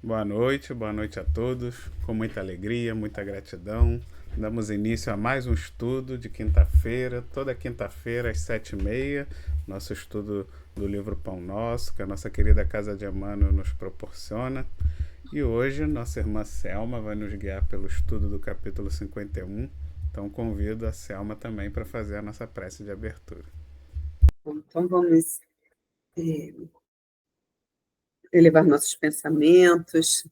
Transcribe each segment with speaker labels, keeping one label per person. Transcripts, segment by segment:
Speaker 1: Boa noite a todos. Com muita alegria, muita gratidão. Damos início a mais um estudo de quinta-feira, toda quinta-feira às 7h30, nosso estudo do livro Pão Nosso, que a nossa querida Casa de Emmanuel nos proporciona. E hoje nossa irmã Selma vai nos guiar pelo estudo do capítulo 51. Então convido a Selma também para fazer a nossa prece de abertura.
Speaker 2: Então vamos elevar nossos pensamentos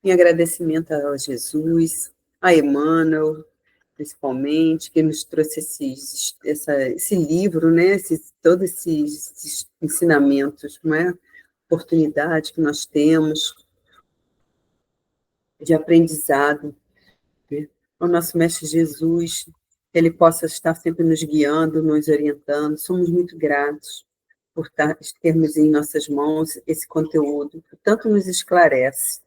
Speaker 2: em agradecimento a Jesus, a Emmanuel, principalmente, que nos trouxe esse livro, né? Todos esses ensinamentos, não é? Oportunidade que nós temos de aprendizado, né? O nosso Mestre Jesus, que ele possa estar sempre nos guiando, nos orientando. Somos muito gratos por termos em nossas mãos esse conteúdo, que tanto nos esclarece.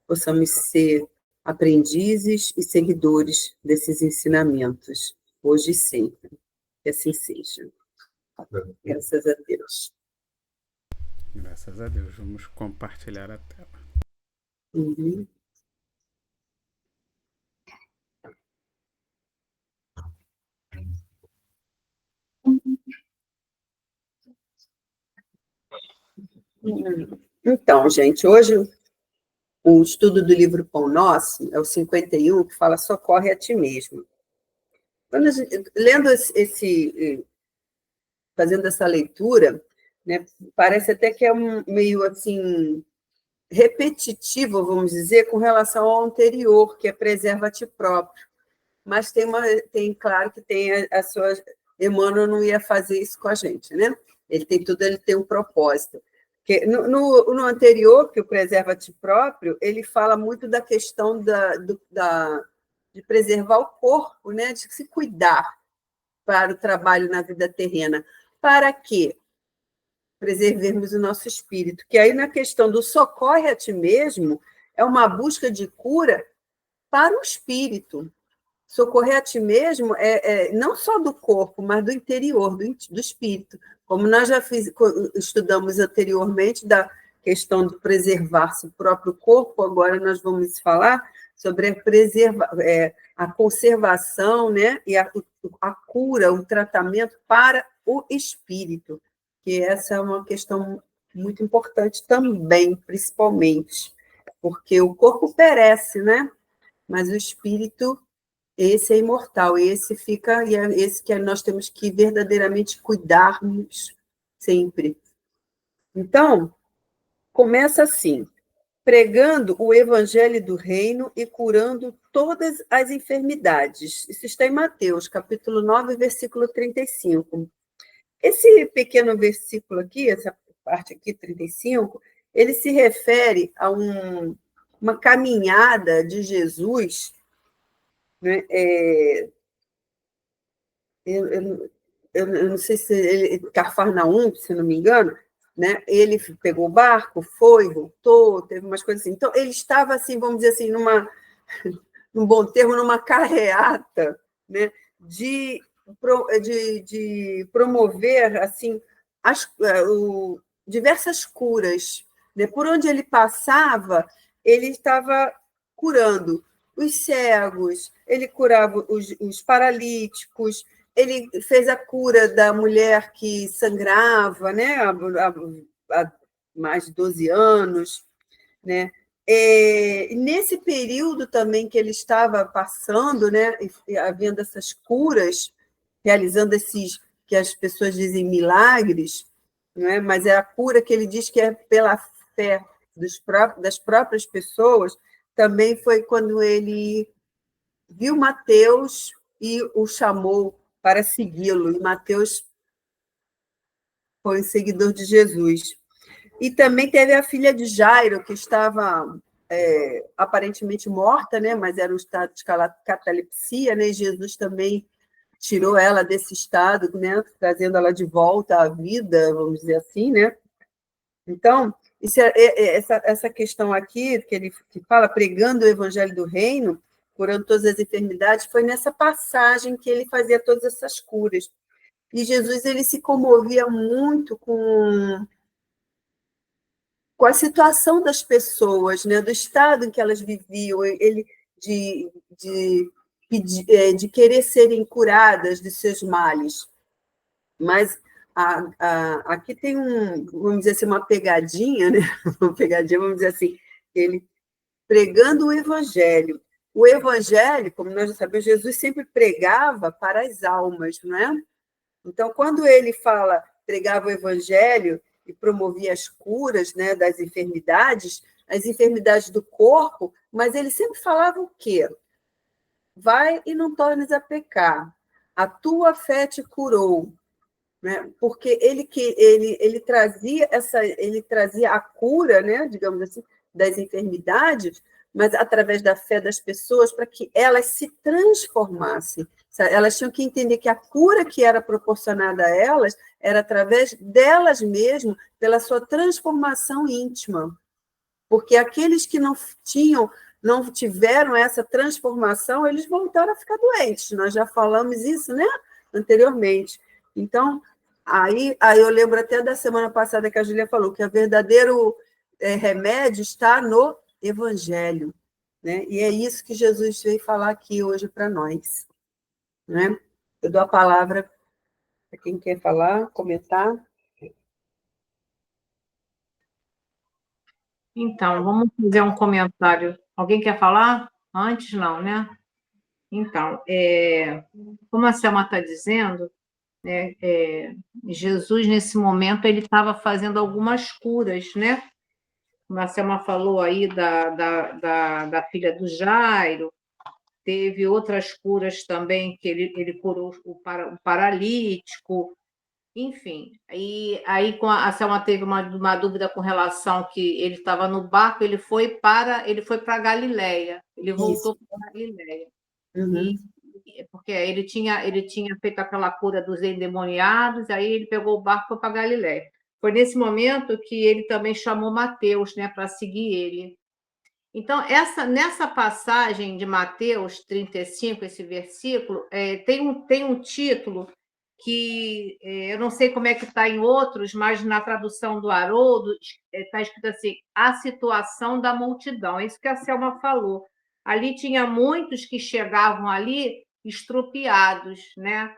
Speaker 2: Possamos ser aprendizes e seguidores desses ensinamentos, hoje e sempre. Que assim seja. Graças a Deus.
Speaker 1: Graças a Deus. Vamos compartilhar a tela.
Speaker 2: Uhum. Então, gente, hoje o estudo do livro Pão Nosso é o 51, que fala socorre a ti mesmo. Quando lendo fazendo essa leitura, né, parece até que é meio assim repetitivo, vamos dizer, com relação ao anterior, que é preserva a ti próprio. Mas claro que tem a sua. Emmanuel não ia fazer isso com a gente, né? Ele tem um propósito. Porque no anterior, que o preserva a ti próprio, ele fala muito da questão de preservar o corpo, né? De se cuidar para o trabalho na vida terrena. Para quê? Preservemos o nosso espírito. Que aí, na questão do socorre a ti mesmo, é uma busca de cura para o espírito. Socorrer a ti mesmo não só do corpo, mas do interior, do espírito. Como nós já estudamos anteriormente da questão de preservar-se o próprio corpo, agora nós vamos falar sobre a conservação, né, e a cura, o tratamento para o espírito, que essa é uma questão muito importante também, principalmente, porque o corpo perece, né? Mas o espírito, esse é imortal, esse fica, e é esse que nós temos que verdadeiramente cuidarmos sempre. Então, começa assim, pregando o evangelho do reino e curando todas as enfermidades. Isso está em Mateus, capítulo 9, versículo 35. Esse pequeno versículo aqui, essa parte aqui, 35, ele se refere a uma caminhada de Jesus, né? Eu não sei se ele, Cafarnaum, se não me engano, né? Ele pegou o barco, foi, voltou, teve umas coisas assim. Então, ele estava, assim, vamos dizer assim, num bom termo, numa carreata, né? De promover assim diversas curas, né? Por onde ele passava, ele estava curando os cegos, ele curava os paralíticos, ele fez a cura da mulher que sangrava, né, há mais de 12 anos, né? Nesse período também que ele estava passando, né, havendo essas curas, realizando esses que as pessoas dizem milagres, né, mas é a cura que ele diz que é pela fé das próprias pessoas, também foi quando ele viu Mateus e o chamou para segui-lo, e Mateus foi seguidor de Jesus. E também teve a filha de Jairo, que estava aparentemente morta, né? Mas era um estado de catalepsia, né? E Jesus também tirou ela desse estado, né? Trazendo ela de volta à vida, vamos dizer assim, né? Então, essa questão aqui, que fala, pregando o evangelho do reino, curando todas as enfermidades, foi nessa passagem que ele fazia todas essas curas. E Jesus, ele se comovia muito com a situação das pessoas, né, do estado em que elas viviam, ele de querer serem curadas de seus males. Mas aqui tem vamos dizer assim, uma pegadinha, né? Uma pegadinha, vamos dizer assim, ele pregando o evangelho. O evangelho, como nós já sabemos, Jesus sempre pregava para as almas, não é? Então, quando ele pregava o evangelho e promovia as curas, né, das enfermidades, as enfermidades do corpo, mas ele sempre falava o quê? Vai e não tornes a pecar. A tua fé te curou, né? Porque ele trazia a cura, né, digamos assim, das enfermidades, mas através da fé das pessoas para que elas se transformassem. Elas tinham que entender que a cura que era proporcionada a elas era através delas mesmas, pela sua transformação íntima. Porque aqueles que não tiveram essa transformação, eles voltaram a ficar doentes. Nós já falamos isso, né, anteriormente. Então, aí eu lembro até da semana passada que a Júlia falou que o verdadeiro remédio está no Evangelho, né? E é isso que Jesus veio falar aqui hoje para nós, né? Eu dou a palavra para quem quer falar, comentar.
Speaker 3: Então, vamos fazer um comentário. Alguém quer falar? Antes, não, né? Então, como a Selma está dizendo, né, Jesus, nesse momento, ele estava fazendo algumas curas, né? Como a Selma falou aí da filha do Jairo, teve outras curas também, que ele curou o paralítico, enfim. E aí a Selma teve uma dúvida com relação que ele estava no barco, ele foi para Galiléia, ele voltou para Galiléia.
Speaker 2: Uhum.
Speaker 3: Porque ele tinha feito aquela cura dos endemoniados, aí ele pegou o barco e foi para Galiléia. Foi nesse momento que ele também chamou Mateus, né, para seguir ele. Então, nessa passagem de Mateus 35, esse versículo, tem um título que eu não sei como é que está em outros, mas na tradução do Haroldo está escrito assim: a situação da multidão. É isso que a Selma falou. Ali tinha muitos que chegavam ali estrupiados, né?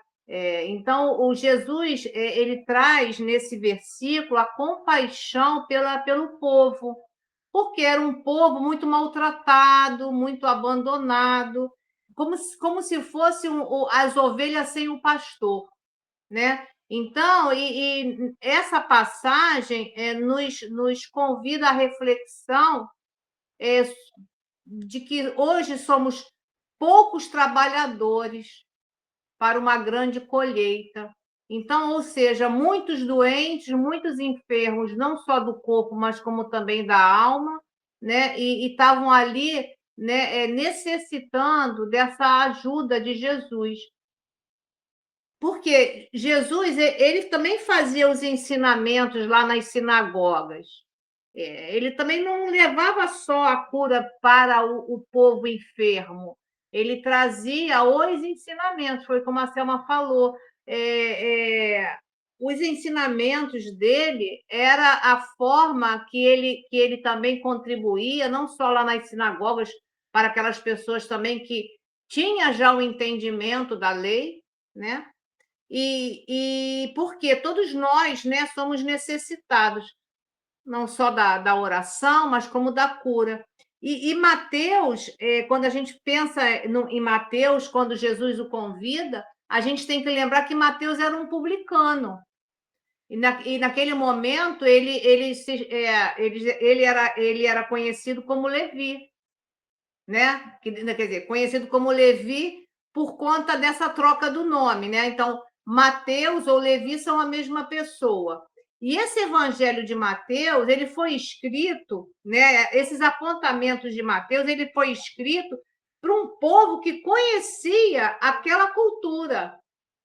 Speaker 3: Então, o Jesus ele traz nesse versículo a compaixão pelo povo, porque era um povo muito maltratado, muito abandonado, como se fosse as ovelhas sem o pastor, né? Então, e essa passagem nos convida à reflexão de que hoje somos poucos trabalhadores para uma grande colheita. Então, ou seja, muitos doentes, muitos enfermos, não só do corpo, mas como também da alma, né? E estavam ali, né, necessitando dessa ajuda de Jesus. Porque Jesus ele também fazia os ensinamentos lá nas sinagogas. Ele também não levava só a cura para o povo enfermo, ele trazia os ensinamentos, foi como a Selma falou. Os ensinamentos dele era a forma que ele também contribuía, não só lá nas sinagogas, para aquelas pessoas também que tinham já o entendimento da lei, né? E porque todos nós, né, somos necessitados, não só da oração, mas como da cura. E Mateus, quando a gente pensa em Mateus, quando Jesus o convida, a gente tem que lembrar que Mateus era um publicano. E naquele momento ele era conhecido como Levi, né? Quer dizer, conhecido como Levi por conta dessa troca do nome, né? Então, Mateus ou Levi são a mesma pessoa. E esse evangelho de Mateus, ele foi escrito, né? Esses apontamentos de Mateus, ele foi escrito para um povo que conhecia aquela cultura.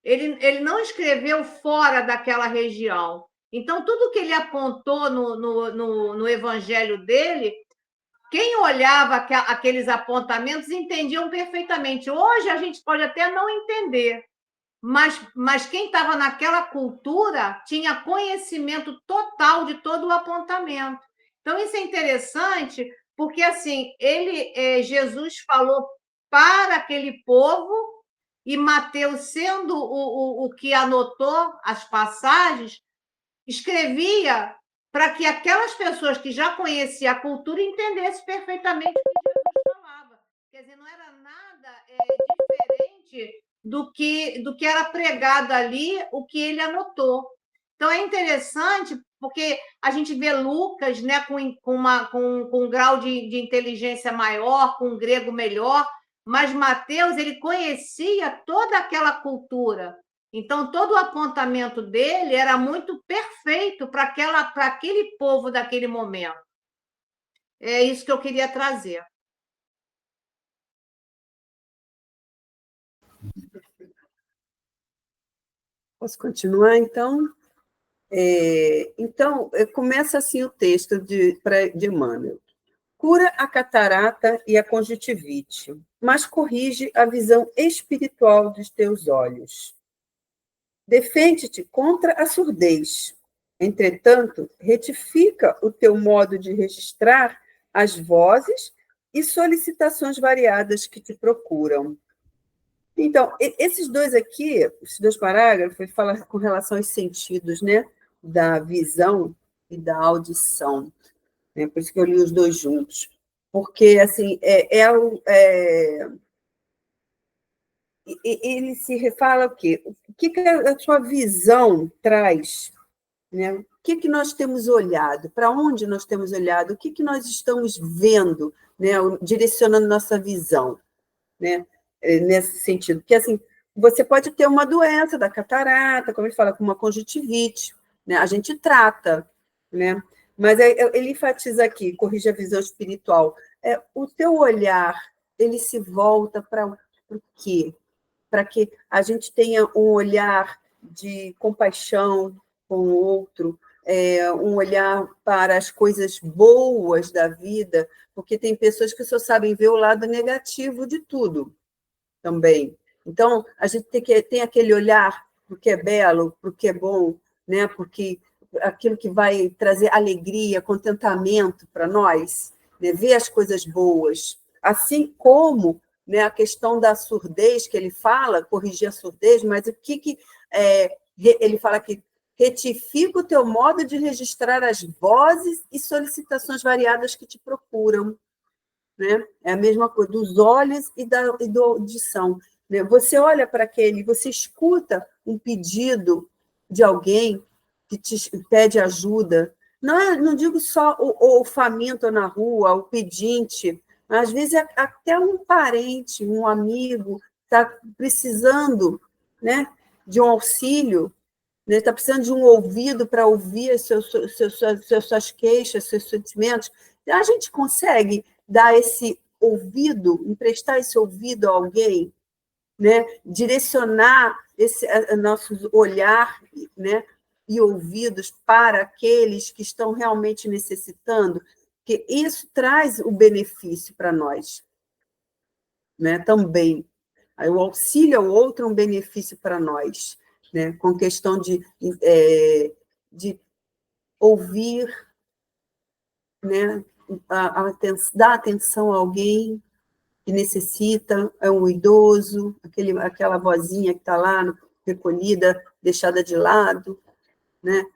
Speaker 3: Ele não escreveu fora daquela região. Então, tudo que ele apontou no evangelho dele, quem olhava aqueles apontamentos entendiam perfeitamente. Hoje a gente pode até não entender, mas quem estava naquela cultura tinha conhecimento total de todo o apontamento. Então, isso é interessante, porque assim, Jesus falou para aquele povo, e Mateus, sendo o que anotou as passagens, escrevia para que aquelas pessoas que já conheciam a cultura entendessem perfeitamente o que Jesus falava. Quer dizer, não era nada diferente do que era pregado ali, o que ele anotou. Então, é interessante, porque a gente vê Lucas, né, com um grau de inteligência maior, com um grego melhor, mas Mateus, ele conhecia toda aquela cultura. Então, todo o apontamento dele era muito perfeito para aquele povo daquele momento. É isso que eu queria trazer.
Speaker 2: Posso continuar, então? Então, começa assim o texto de Emmanuel. Cura a catarata e a conjuntivite, mas corrige a visão espiritual dos teus olhos. Defende-te contra a surdez. Entretanto, retifica o teu modo de registrar as vozes e solicitações variadas que te procuram. Então, esses dois aqui, esses dois parágrafos, ele fala com relação aos sentidos, né? Da visão e da audição. Né? Por isso que eu li os dois juntos. Porque, assim, ele se refala o quê? O que a sua visão traz? Né? O que nós temos olhado? Para onde nós temos olhado? O que nós estamos vendo, né? Direcionando nossa visão, né? Nesse sentido. Porque, assim, você pode ter uma doença da catarata, como ele fala, com uma conjuntivite, né? A gente trata, né? Mas ele enfatiza aqui, corrige a visão espiritual. O teu olhar, ele se volta para o quê? Para que a gente tenha um olhar de compaixão com o outro, um olhar para as coisas boas da vida, porque tem pessoas que só sabem ver o lado negativo de tudo também. Então, a gente tem aquele olhar para o que é belo, para o que é bom, né? Porque aquilo que vai trazer alegria, contentamento para nós, né? Ver as coisas boas. Assim como, né, a questão da surdez, que ele fala, corrigir a surdez, mas o que ele fala que retifica o teu modo de registrar as vozes e solicitações variadas que te procuram. Né? É a mesma coisa dos olhos e da audição. Né? Você olha para aquele, você escuta um pedido de alguém que te pede ajuda. Não digo só o faminto na rua, o pedinte, às vezes até um parente, um amigo está precisando, né, de um auxílio, né, está precisando de um ouvido para ouvir as suas queixas, seus sentimentos. A gente consegue dar esse ouvido, emprestar esse ouvido a alguém, né? Direcionar esse nosso olhar, né? E ouvidos para aqueles que estão realmente necessitando, que isso traz o benefício para nós, né? Também. Aí, o auxílio ao outro é um benefício para nós, né? Com questão de ouvir, né? Dar atenção a alguém que necessita, é um idoso, aquela vozinha que está lá, recolhida, deixada de lado, né?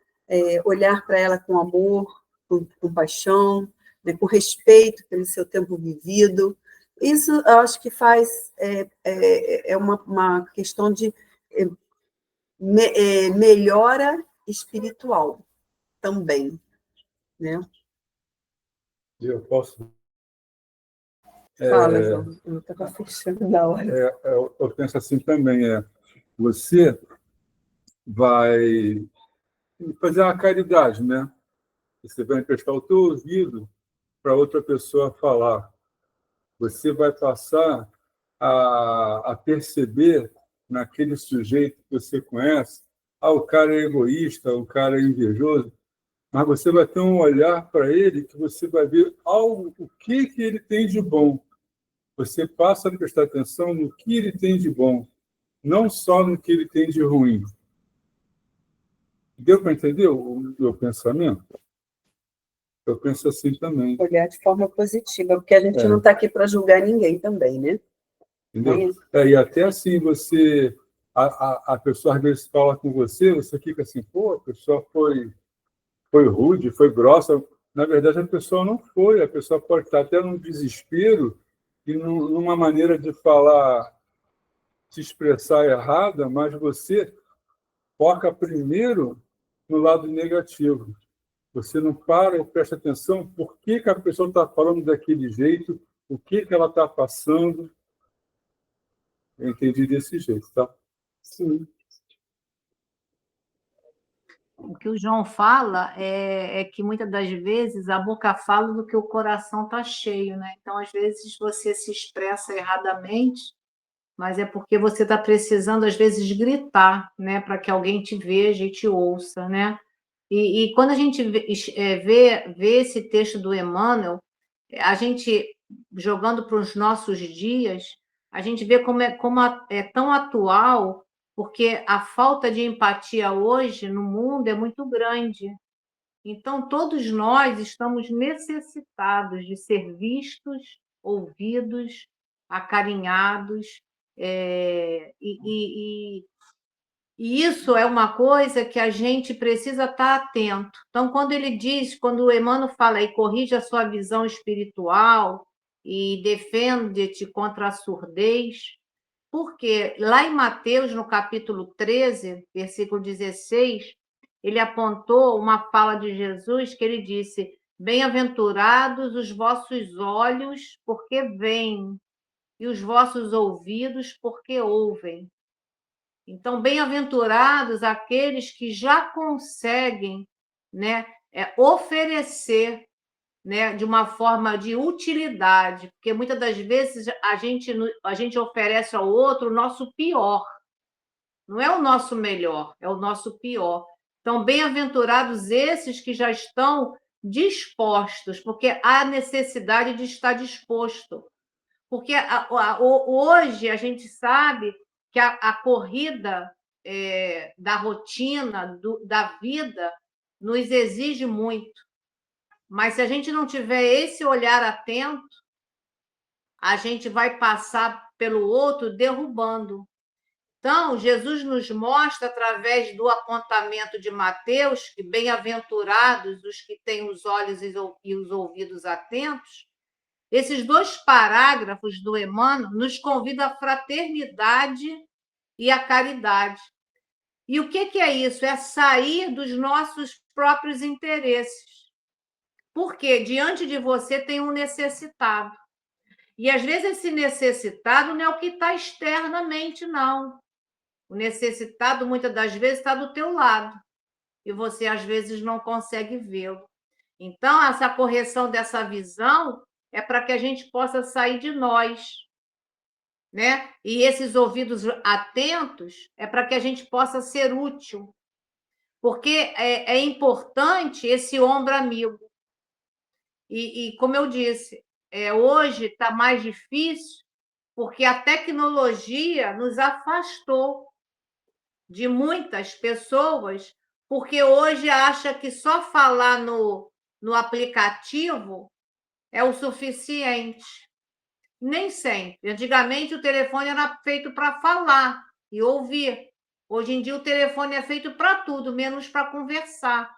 Speaker 2: Olhar para ela com amor, com paixão, né? Com respeito pelo seu tempo vivido. Isso, eu acho que faz uma questão de melhora espiritual também, né?
Speaker 4: Eu posso.
Speaker 2: Fala, João, eu estava fechando na hora.
Speaker 4: Eu penso assim também, você vai fazer uma caridade, né? Você vai emprestar o teu ouvido para outra pessoa falar. Você vai passar a perceber naquele sujeito que você conhece, o cara é egoísta, o cara é invejoso, mas você vai ter um olhar para ele que você vai ver o que ele tem de bom. Você passa a prestar atenção no que ele tem de bom, não só no que ele tem de ruim. Deu para entender o meu pensamento? Eu penso assim também.
Speaker 2: Olhar de forma positiva, porque a gente não está aqui para julgar ninguém também, né?
Speaker 4: Entendeu? E até assim, a pessoa às vezes fala com você, você fica assim, pô, a pessoa foi rude, foi grossa. Na verdade, a pessoa não foi, a pessoa pode estar até num desespero e numa maneira de falar, se expressar errada, mas você foca primeiro no lado negativo. Você não para e presta atenção por que a pessoa está falando daquele jeito, o que ela está passando. Eu entendi desse jeito, tá?
Speaker 2: Sim.
Speaker 3: O que o João fala é que muitas das vezes a boca fala do que o coração está cheio, né? Então, às vezes, você se expressa erradamente, mas é porque você está precisando, às vezes, gritar, né? Para que alguém te veja e te ouça, né? E quando a gente vê esse texto do Emmanuel, a gente, jogando para os nossos dias, a gente vê como é tão atual, porque a falta de empatia hoje no mundo é muito grande. Então, todos nós estamos necessitados de ser vistos, ouvidos, acarinhados, e isso é uma coisa que a gente precisa estar atento. Então, quando o Emmanuel fala e corrige a sua visão espiritual e defende-te contra a surdez, porque lá em Mateus, no capítulo 13, versículo 16, ele apontou uma fala de Jesus que ele disse: bem-aventurados os vossos olhos, porque veem, e os vossos ouvidos, porque ouvem. Então, bem-aventurados aqueles que já conseguem, né, oferecer, né, de uma forma de utilidade, porque muitas das vezes a gente oferece ao outro o nosso pior. Não é o nosso melhor, é o nosso pior. Então, bem-aventurados esses que já estão dispostos, porque há necessidade de estar disposto. Porque hoje a gente sabe que a corrida da rotina, da vida, nos exige muito. Mas se a gente não tiver esse olhar atento, a gente vai passar pelo outro derrubando. Então, Jesus nos mostra, através do apontamento de Mateus, que bem-aventurados os que têm os olhos e os ouvidos atentos. Esses 2 parágrafos do Emmanuel nos convidam à fraternidade e à caridade. E o que é isso? É sair dos nossos próprios interesses. Porque diante de você tem um necessitado. E, às vezes, esse necessitado não é o que está externamente, não. O necessitado, muitas das vezes, está do teu lado. E você, às vezes, não consegue vê-lo. Então, essa correção dessa visão é para que a gente possa sair de nós, né? E esses ouvidos atentos é para que a gente possa ser útil, porque é importante esse ombro amigo. E como eu disse, hoje está mais difícil, porque a tecnologia nos afastou de muitas pessoas, porque hoje acha que só falar no aplicativo é o suficiente. Nem sempre. Antigamente, o telefone era feito para falar e ouvir. Hoje em dia, o telefone é feito para tudo, menos para conversar.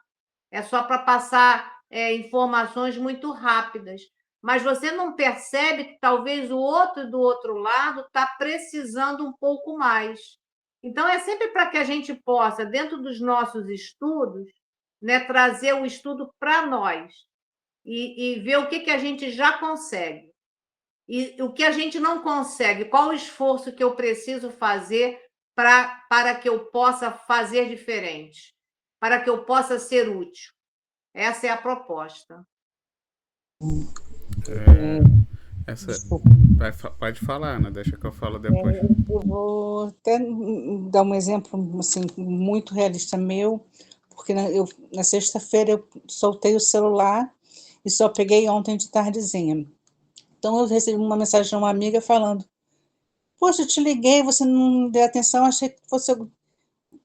Speaker 3: É só para passar informações muito rápidas. Mas você não percebe que talvez o outro do outro lado está precisando um pouco mais. Então, é sempre para que a gente possa, dentro dos nossos estudos, né, trazer o estudo para nós e ver o que a gente já consegue. E o que a gente não consegue, qual o esforço que eu preciso fazer para que eu possa fazer diferente, para que eu possa ser útil. Essa é a proposta.
Speaker 1: Pode falar, Ana, deixa que eu falo depois.
Speaker 5: Eu vou até dar um exemplo assim, muito realista meu, porque na sexta-feira eu soltei o celular e só peguei ontem de tardezinha. Então, eu recebi uma mensagem de uma amiga falando: poxa, eu te liguei, você não deu atenção, achei que fosse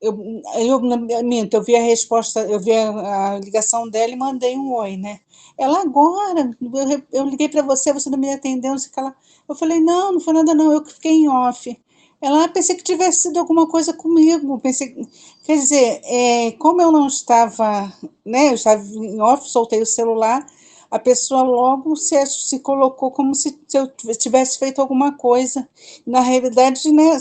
Speaker 5: eu vi a resposta, eu vi a ligação dela e mandei um oi, né? Ela agora, eu liguei para você, você não me atendeu, não sei o que ela. Eu falei, não, não foi nada não, eu que fiquei em off. Ela, pensei que tivesse sido alguma coisa comigo, pensei, quer dizer, como eu não estava, né, eu estava em off, soltei o celular, a pessoa logo se colocou como se eu tivesse feito alguma coisa. Na realidade, né,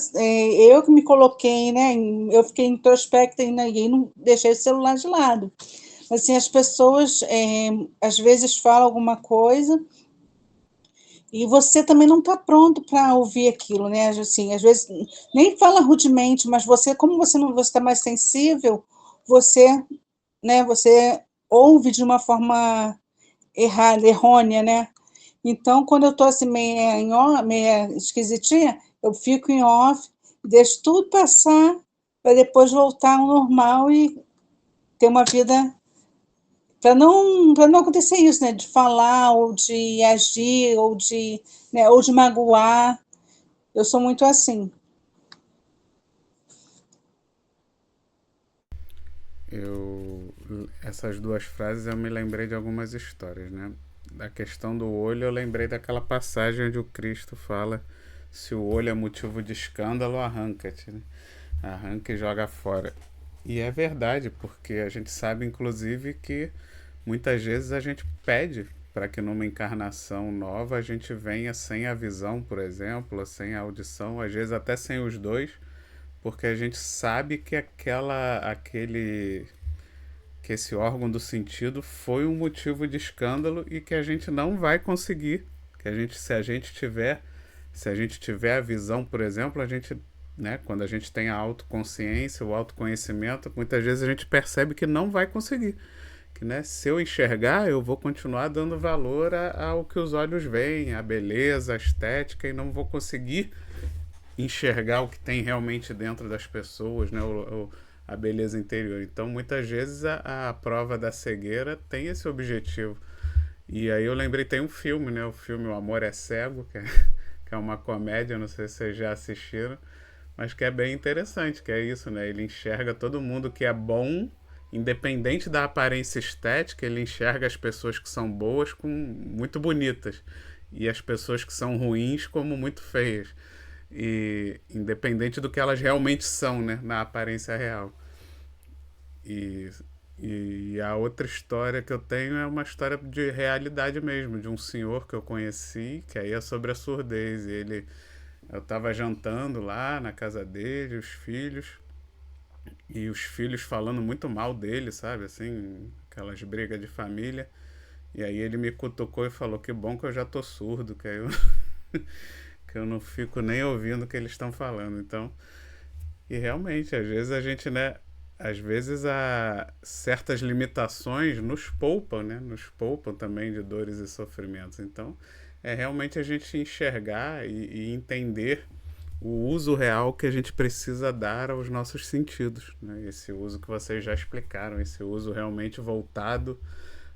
Speaker 5: eu que me coloquei, né, eu fiquei introspecta e não deixei o celular de lado. Mas, assim, as pessoas, às vezes, falam alguma coisa e você também não está pronto para ouvir aquilo, né? Assim, às vezes, nem fala rudemente, mas você, como você não está mais sensível, você, né, você ouve de uma forma errada, errônea, né? Então, quando eu estou assim, meia esquisitinha, eu fico em off, deixo tudo passar, para depois voltar ao normal e ter uma vida. Para não acontecer isso, né? De falar, ou de agir, ou de magoar. Eu sou muito assim.
Speaker 1: Essas duas frases eu me lembrei de algumas histórias, né? Da questão do olho, eu lembrei daquela passagem onde o Cristo fala: se o olho é motivo de escândalo, arranca-te, né? Arranca e joga fora. E é verdade, porque a gente sabe, inclusive, que muitas vezes a gente pede para que numa encarnação nova a gente venha sem a visão, por exemplo, sem a audição, às vezes até sem os dois, porque a gente sabe que que esse órgão do sentido foi um motivo de escândalo e que a gente não vai conseguir, que a gente, se a gente tiver a visão, por exemplo, a gente, né, quando a gente tem a autoconsciência, o autoconhecimento, muitas vezes a gente percebe que não vai conseguir, que, né, se eu enxergar, eu vou continuar dando valor ao que os olhos veem, a beleza, a estética, e não vou conseguir enxergar o que tem realmente dentro das pessoas, né? A beleza interior. Então, muitas vezes a prova da cegueira tem esse objetivo. E aí eu lembrei, tem um filme, né? O filme O Amor é Cego, que é uma comédia, não sei se vocês já assistiram, mas que é bem interessante, que é isso, né? Ele enxerga todo mundo que é bom, independente da aparência estética, ele enxerga as pessoas que são boas como muito bonitas e as pessoas que são ruins como muito feias. E independente do que elas realmente são, né, na aparência real. E, e a outra história que eu tenho é uma história de realidade mesmo, de um senhor que eu conheci, que aí é sobre a surdez. Eu estava jantando lá na casa dele, e os filhos falando muito mal dele, sabe, assim, aquelas brigas de família. E aí ele me cutucou e falou: que bom que eu já tô surdo, que aí eu que eu não fico nem ouvindo o que eles estão falando. Então, e realmente, às vezes a gente, né, às vezes certas limitações nos poupam, né, nos poupam também de dores e sofrimentos. Então, é realmente a gente enxergar e entender o uso real que a gente precisa dar aos nossos sentidos, né? Esse uso que vocês já explicaram, esse uso realmente voltado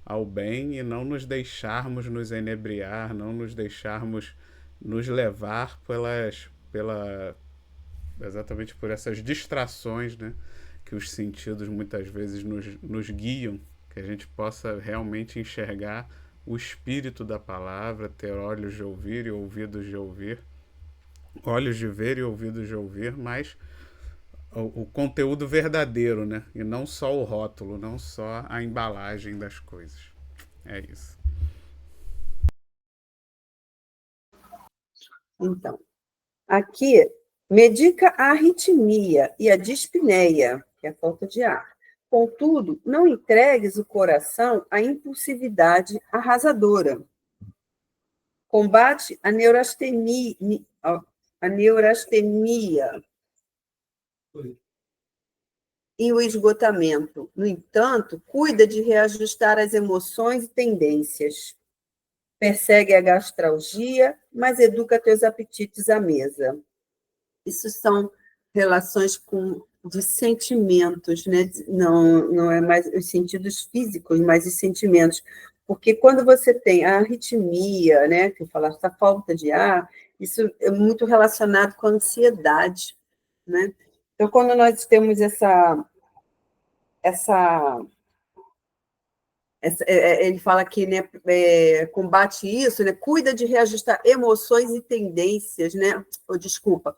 Speaker 1: ao bem e não nos deixarmos nos enebriar, não nos deixarmos nos levar exatamente por essas distrações, né, que os sentidos muitas vezes nos guiam, que a gente possa realmente enxergar o espírito da palavra, ter olhos de ouvir e ouvidos de ouvir, olhos de ver e ouvidos de ouvir, mas o conteúdo verdadeiro, né, e não só o rótulo, não só a embalagem das coisas. É isso.
Speaker 2: Então, aqui, medica a arritmia e a dispneia, que é a falta de ar. Contudo, não entregues o coração à impulsividade arrasadora. Combate a neurastenia e o esgotamento. No entanto, cuida de reajustar as emoções e tendências. Persegue a gastralgia, mas educa teus apetites à mesa. Isso são relações de sentimentos, né? Não é mais os sentidos físicos, mas os sentimentos. Porque quando você tem a arritmia, né, que eu falo, essa falta de ar, isso é muito relacionado com a ansiedade, né? Então, quando nós temos ele fala que, né, combate isso, né, cuida de reajustar emoções e tendências, né? Ou, desculpa,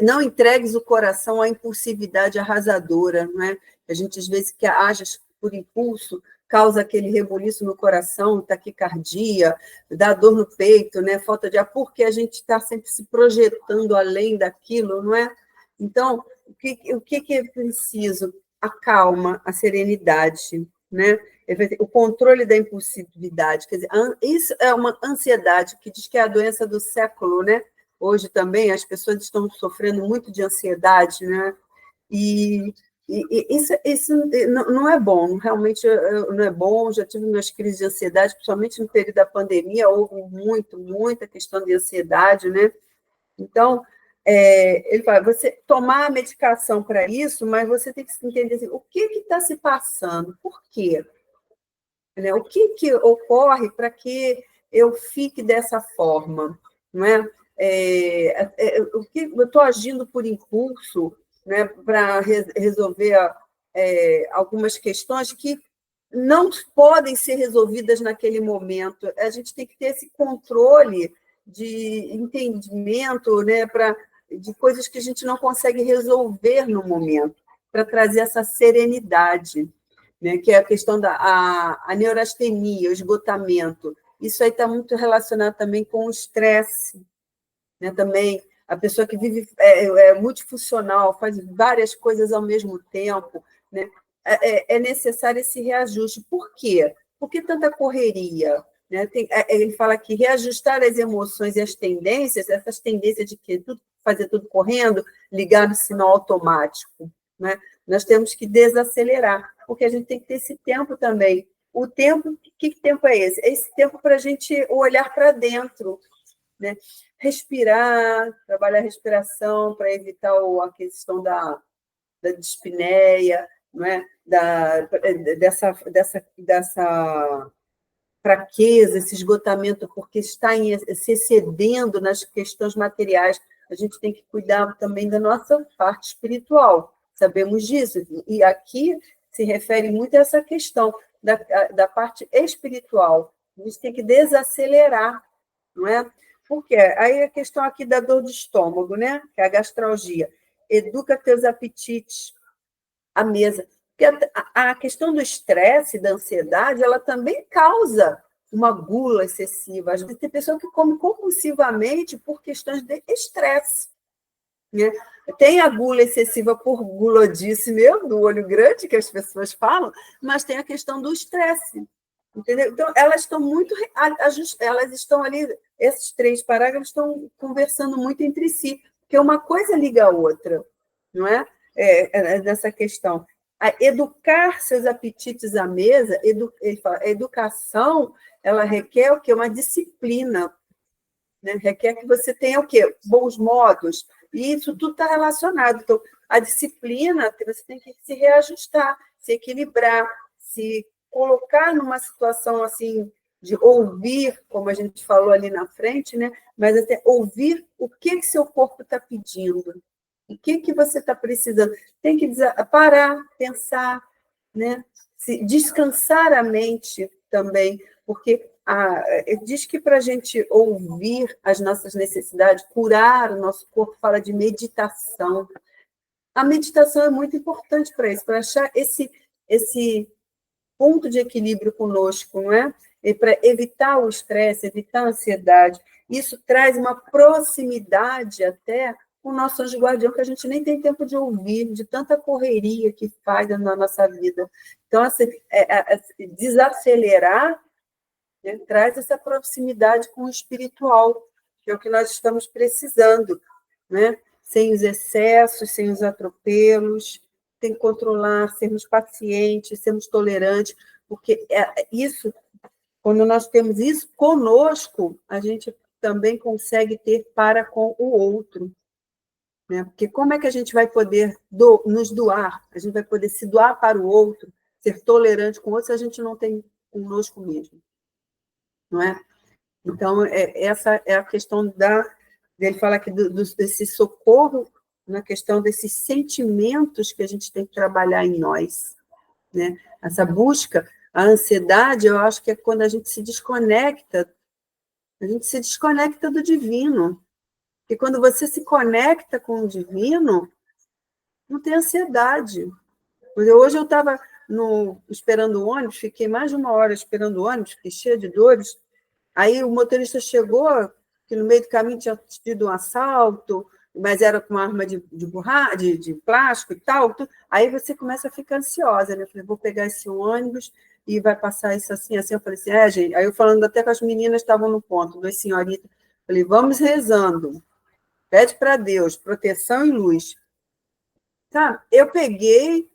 Speaker 2: não entregues o coração à impulsividade arrasadora, não é? A gente, às vezes, que age por impulso, causa aquele rebuliço no coração, taquicardia, dá dor no peito, né? Falta de ar, porque a gente está sempre se projetando além daquilo, não é? Então, o que é preciso? A calma, a serenidade, né? O controle da impulsividade, quer dizer, isso é uma ansiedade que diz que é a doença do século, né? Hoje também as pessoas estão sofrendo muito de ansiedade, né? E isso não é bom, realmente não é bom. Já tive minhas crises de ansiedade, principalmente no período da pandemia, houve muita questão de ansiedade, né? Então, ele fala, você tomar a medicação para isso, mas você tem que entender assim, o que está se passando, por quê? Né? O que ocorre para que eu fique dessa forma? Não é? O que eu estou agindo por impulso, né, para resolver algumas questões que não podem ser resolvidas naquele momento. A gente tem que ter esse controle de entendimento, né, de coisas que a gente não consegue resolver no momento, para trazer essa serenidade, né, que é a questão da neurastenia, o esgotamento. Isso aí está muito relacionado também com o estresse, né, também. A pessoa que vive multifuncional, faz várias coisas ao mesmo tempo, né, é necessário esse reajuste. Por quê? Por que tanta correria? Né? Ele fala que reajustar as emoções e as tendências, essas tendências de que fazer tudo correndo, ligar no sinal automático, né? Nós temos que desacelerar, porque a gente tem que ter esse tempo também. O tempo, que tempo é esse? É esse tempo para a gente olhar para dentro, né? Respirar, trabalhar a respiração para evitar a questão da dispneia, não é? Dessa fraqueza, esse esgotamento, porque está se excedendo nas questões materiais. A gente tem que cuidar também da nossa parte espiritual, sabemos disso. E aqui se refere muito a essa questão da parte espiritual. A gente tem que desacelerar, não é? Por quê? Aí a questão aqui da dor de estômago, né? Que é a gastralgia. Educa teus apetites à mesa. Porque a questão do estresse, da ansiedade, ela também causa uma gula excessiva. Às vezes tem pessoa que come compulsivamente por questões de estresse, né? Tem a gula excessiva por gulodice mesmo, do olho grande, que as pessoas falam, mas tem a questão do estresse. Entendeu? Então, elas estão ali, esses 3 parágrafos estão conversando muito entre si, porque uma coisa liga a outra, não é? Nessa questão. Educar seus apetites à mesa, ele fala, a educação, ela requer o quê? Uma disciplina, né? Requer que você tenha o quê? Bons modos, e isso tudo está relacionado. Então, a disciplina, você tem que se reajustar, se equilibrar, se colocar numa situação assim de ouvir, como a gente falou ali na frente, né? Mas até ouvir o que seu corpo está pedindo, o que você está precisando. Tem que parar, pensar, né? Descansar a mente também, porque diz que para a gente ouvir as nossas necessidades, curar o nosso corpo, fala de meditação. A meditação é muito importante para isso, para achar esse ponto de equilíbrio conosco, não é? E para evitar o estresse, evitar a ansiedade. Isso traz uma proximidade até com o nosso anjo guardião, que a gente nem tem tempo de ouvir, de tanta correria que faz na nossa vida. Então, assim, desacelerar, né, traz essa proximidade com o espiritual, que é o que nós estamos precisando, né? Sem os excessos, sem os atropelos. Tem que controlar, sermos pacientes, sermos tolerantes, porque isso, quando nós temos isso conosco, a gente também consegue ter para com o outro, né? Porque como é que a gente vai poder nos doar? A gente vai poder se doar para o outro, ser tolerante com o outro, se a gente não tem conosco mesmo, não é? Então, essa é a questão ele fala aqui desse socorro na questão desses sentimentos que a gente tem que trabalhar em nós, né? Essa busca, a ansiedade, eu acho que é quando a gente se desconecta do divino. E quando você se conecta com o divino, não tem ansiedade. Hoje eu estava esperando o ônibus, fiquei mais de 1 hora esperando o ônibus, fiquei cheia de dores. Aí o motorista chegou, que no meio do caminho tinha tido um assalto, mas era com uma arma de plástico e tal. Aí você começa a ficar ansiosa, né? Eu falei, vou pegar esse ônibus e vai passar isso assim, assim. Eu falei assim, gente. Aí eu falando até com as meninas estavam no ponto, 2 senhoritas. Falei, vamos rezando. Pede para Deus proteção e luz. Tá? Eu peguei,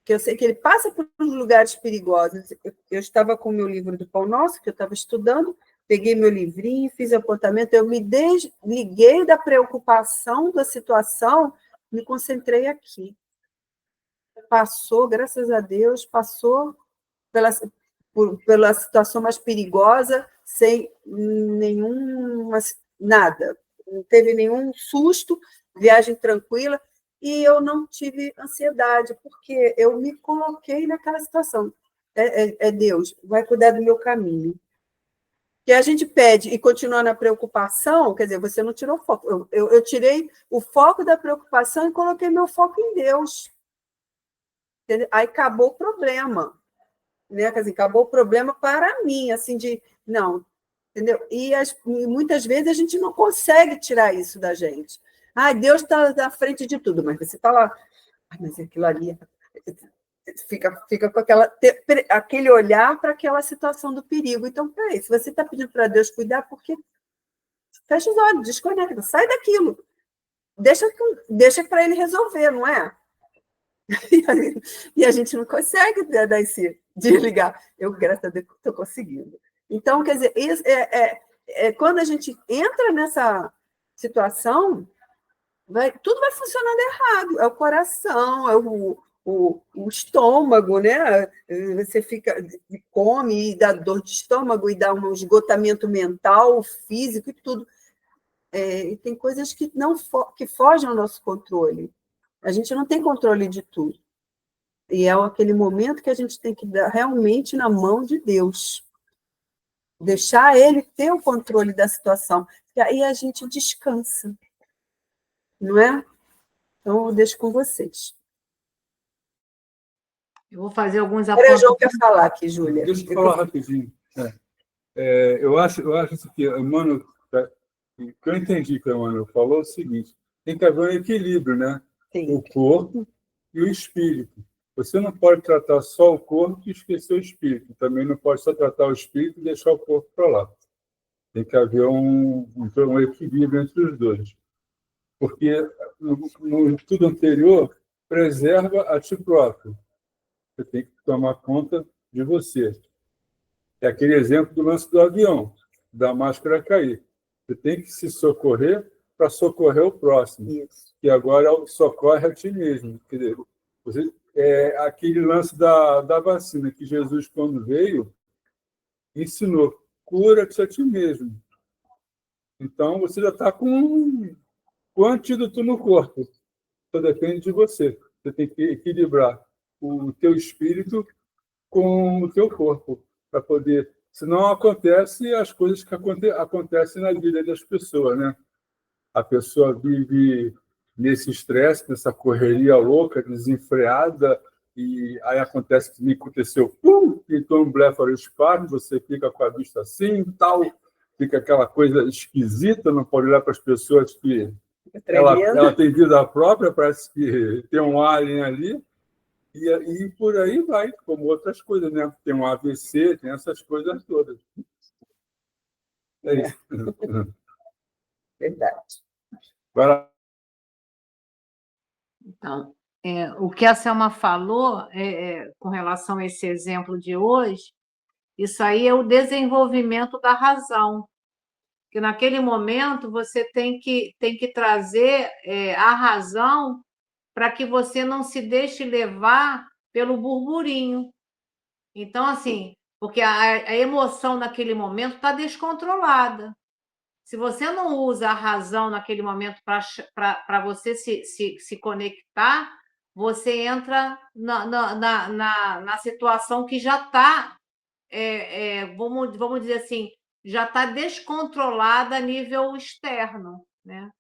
Speaker 2: que eu sei que ele passa por lugares perigosos. Eu estava com o meu livro do Pão Nosso, que eu estava estudando, peguei meu livrinho, fiz apontamento, eu me desliguei da preocupação da situação, me concentrei aqui. Passou, graças a Deus, passou pela situação mais perigosa, sem nada. Não teve nenhum susto, viagem tranquila, e eu não tive ansiedade, porque eu me coloquei naquela situação. É Deus, vai cuidar do meu caminho. Que a gente pede e continua na preocupação, quer dizer, você não tirou foco. Eu tirei o foco da preocupação e coloquei meu foco em Deus. Entendeu? Aí acabou o problema. Né? Quer dizer, acabou o problema para mim, assim, não, entendeu? E muitas vezes a gente não consegue tirar isso da gente. Deus está na frente de tudo, mas você está lá, mas aquilo ali fica com aquele olhar para aquela situação do perigo. Então, peraí, se você está pedindo para Deus cuidar, porque fecha os olhos, desconecta, sai daquilo, deixa para ele resolver, não é? E a gente não consegue dar esse desligar. Eu, graças a Deus, estou conseguindo. Então, quer dizer, quando a gente entra nessa situação, tudo vai funcionando errado. É o coração, é o estômago, né? Você come e dá dor de estômago e dá um esgotamento mental, físico e tudo. E tem coisas que fogem ao nosso controle. A gente não tem controle de tudo. E é aquele momento que a gente tem que dar realmente na mão de Deus. Deixar Ele ter o controle da situação. E aí a gente descansa. Não é? Então, eu deixo com vocês.
Speaker 3: Eu vou fazer alguns
Speaker 2: Agora o João quer falar aqui, Júlia.
Speaker 4: Deixa eu falar rapidinho. Eu acho isso que Emmanuel, o que eu entendi que o Emmanuel falou é o seguinte: tem que haver um equilíbrio, né?
Speaker 2: Sim.
Speaker 4: O corpo e o espírito. Você não pode tratar só o corpo e esquecer o espírito. Também não pode só tratar o espírito e deixar o corpo para lá. Tem que haver um equilíbrio entre os dois. Porque no estudo anterior, preserva a ti próprio. Você tem que tomar conta de você. É aquele exemplo do lance do avião, da máscara cair. Você tem que se socorrer para socorrer o próximo.
Speaker 2: Isso.
Speaker 4: Que agora socorre a ti mesmo. Quer dizer, aquele lance da vacina, que Jesus, quando veio, ensinou: cura-te a ti mesmo. Então, você já está com o antídoto no corpo. Só depende de você. Você tem que equilibrar o teu espírito com o teu corpo, para poder... Senão acontece as coisas que acontecem na vida das pessoas, né? A pessoa vive nesse estresse, nessa correria louca, desenfreada, e aí acontece que me aconteceu, então um blefaroespasmo, você fica com a vista assim, tal, fica aquela coisa esquisita, não pode olhar para as pessoas que ela tem vida própria, parece que tem um alien ali, e por aí vai, como outras coisas, né? Tem um AVC, tem essas coisas todas. É isso.
Speaker 2: Verdade.
Speaker 4: Agora,
Speaker 3: Então, o que a Selma falou com relação a esse exemplo de hoje, isso aí é o desenvolvimento da razão. Que naquele momento você tem que trazer a razão para que você não se deixe levar pelo burburinho. Então, assim, porque a emoção naquele momento está descontrolada. Se você não usa a razão naquele momento para você se conectar, você entra na situação que já está, vamos dizer assim, já está descontrolada a nível externo, né?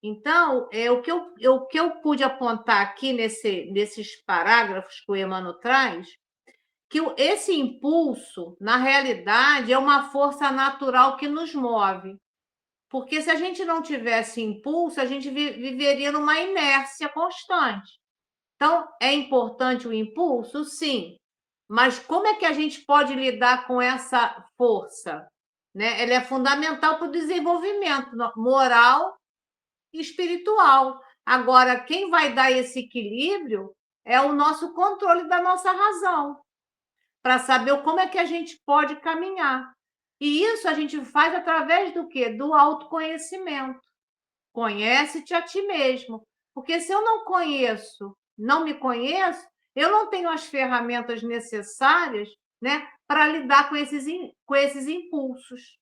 Speaker 3: Então, o que eu pude apontar aqui nesses parágrafos que o Emmanuel traz, que esse impulso, na realidade, é uma força natural que nos move. Porque se a gente não tivesse impulso, a gente viveria numa inércia constante. Então, é importante o impulso? Sim. Mas como é que a gente pode lidar com essa força? Né? Ela é fundamental para o desenvolvimento moral e espiritual. Agora, quem vai dar esse equilíbrio é o nosso controle da nossa razão, para saber como é que a gente pode caminhar. E isso a gente faz através do quê? Do autoconhecimento. Conhece-te a ti mesmo. Porque se eu não conheço, não me conheço, eu não tenho as ferramentas necessárias, né, para lidar com esses impulsos.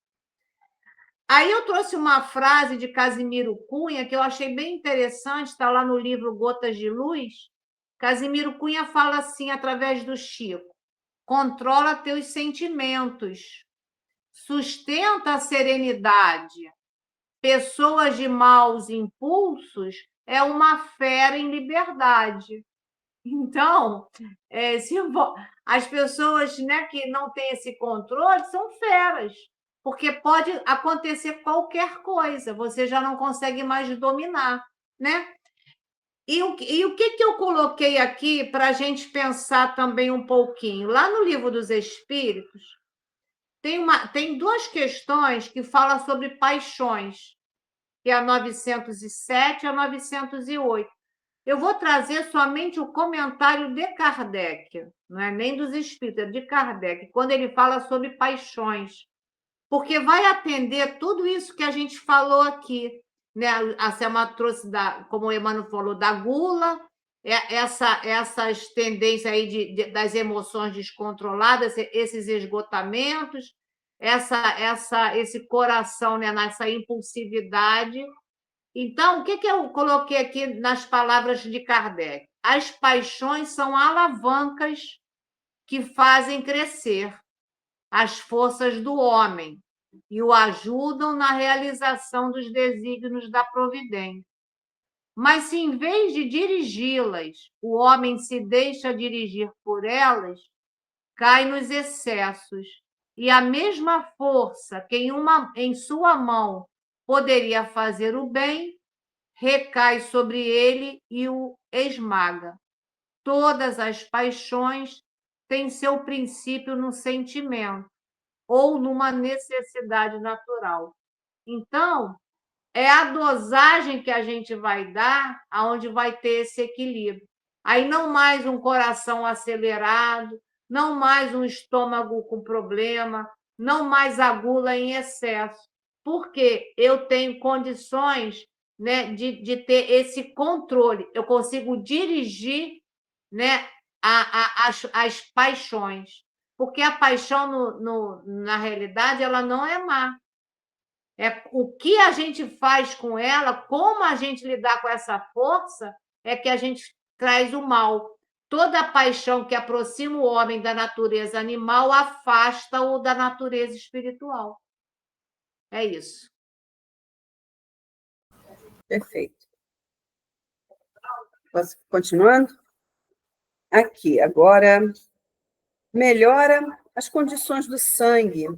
Speaker 3: Aí eu trouxe uma frase de Casimiro Cunha que eu achei bem interessante, está lá no livro Gotas de Luz. Casimiro Cunha fala assim, através do Chico: controla teus sentimentos, sustenta a serenidade. Pessoas de maus impulsos é uma fera em liberdade. Então, as pessoas, né, que não têm esse controle são feras, porque pode acontecer qualquer coisa, você já não consegue mais dominar, né? E o que eu coloquei aqui para a gente pensar também um pouquinho? Lá no Livro dos Espíritos, tem duas questões que falam sobre paixões, que é a 907 e a 908. Eu vou trazer somente o comentário de Kardec, não é nem dos espíritos, é de Kardec, quando ele fala sobre paixões, porque vai atender tudo isso que a gente falou aqui, né? A Selma trouxe, como o Emmanuel falou, da gula, essas tendências aí das emoções descontroladas, esses esgotamentos, esse coração, né, nessa impulsividade. Então, o que eu coloquei aqui nas palavras de Kardec? As paixões são alavancas que fazem crescer as forças do homem e o ajudam na realização dos desígnios da providência. Mas se, em vez de dirigi-las, o homem se deixa dirigir por elas, cai nos excessos. E a mesma força que em sua mão poderia fazer o bem, recai sobre ele e o esmaga. Todas as paixões têm seu princípio no sentimento ou numa necessidade natural. Então, é a dosagem que a gente vai dar aonde vai ter esse equilíbrio. Aí não mais um coração acelerado, não mais um estômago com problema, não mais a gula em excesso, porque eu tenho condições, né, de ter esse controle, eu consigo dirigir, né, as paixões, porque a paixão, na realidade, ela não é má. É o que a gente faz com ela, como a gente lidar com essa força, é que a gente traz o mal. Toda paixão que aproxima o homem da natureza animal afasta-o da natureza espiritual. É isso.
Speaker 2: Perfeito. Posso continuando? Aqui, agora, melhora as condições do sangue.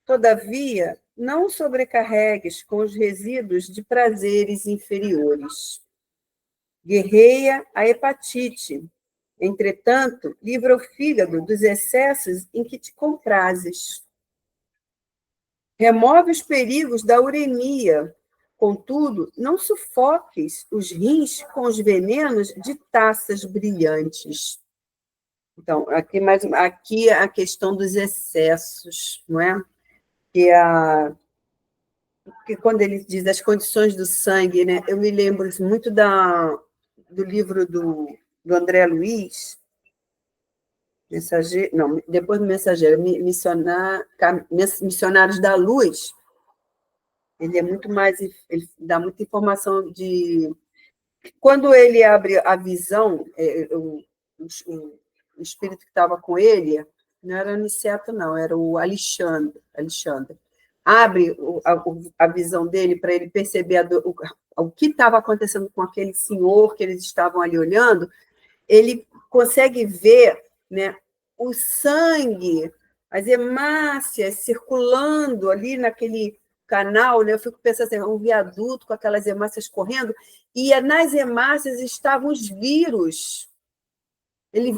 Speaker 2: Todavia, não sobrecarregues com os resíduos de prazeres inferiores. Guerreia a hepatite. Entretanto, livra o fígado dos excessos em que te comprases. Remove os perigos da uremia. Contudo, não sufoques os rins com os venenos de taças brilhantes. Então, aqui a questão dos excessos, não é? Que quando ele diz as condições do sangue, né? Eu me lembro muito do livro do André Luiz, Mensageiro, não, depois do Mensageiro, Missionários da Luz, Ele é muito mais, ele dá muita informação de... Quando ele abre a visão, o espírito que estava com ele, não era o Aniceto, não, era o Alexandre. Abre a visão dele para ele perceber o que estava acontecendo com aquele senhor que eles estavam ali olhando, ele consegue ver, né, o sangue, as hemácias circulando ali naquele canal, né? Eu fico pensando assim, um viaduto com aquelas hemácias correndo, e nas hemácias estavam os vírus. Ele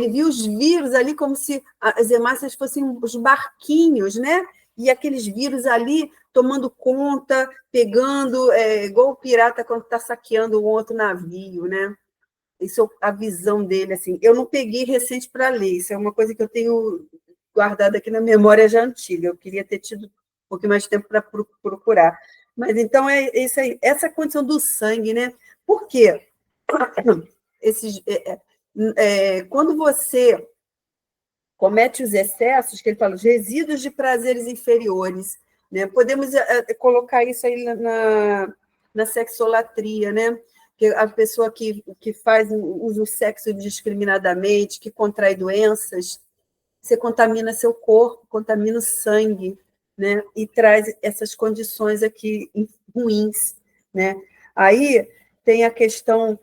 Speaker 2: viu os vírus ali como se as hemácias fossem os barquinhos, né? E aqueles vírus ali tomando conta, pegando, igual o pirata quando está saqueando um outro navio, né? Isso é a visão dele, assim. Eu não peguei recente para ler, isso é uma coisa que eu tenho guardado aqui na memória já antiga. Eu queria ter tido um pouquinho mais de tempo para procurar. Mas, então, é isso aí, essa condição do sangue, né? Por quê? Quando você comete os excessos, que ele fala, os resíduos de prazeres inferiores, né? Podemos colocar isso aí na sexolatria, né? Que a pessoa que usa o sexo indiscriminadamente, que contrai doenças, você contamina seu corpo, contamina o sangue, né? E traz essas condições aqui ruins, né? Aí tem a questão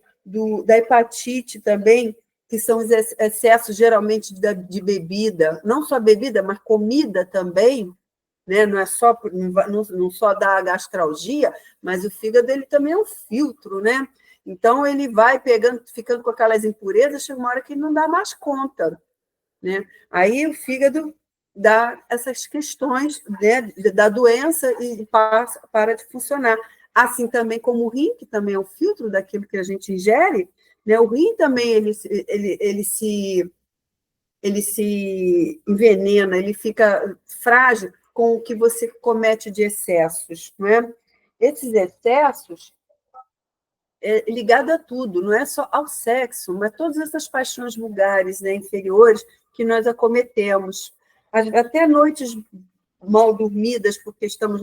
Speaker 2: da hepatite também, que são os excessos, geralmente, de bebida, não só bebida, mas comida também, né? Não só dá gastralgia, mas o fígado ele também é um filtro, né? Então, ele vai ficando com aquelas impurezas, chega uma hora que ele não dá mais conta, né? Aí o fígado dá essas questões, né, da doença e para de funcionar. Assim também como o rim, que também é o filtro daquilo que a gente ingere, né? O rim também ele se envenena, ele fica frágil com o que você comete de excessos, não é? Esses excessos ligado a tudo, não é só ao sexo, mas todas essas paixões vulgares, né, inferiores, que nós acometemos. Até noites mal dormidas, porque estamos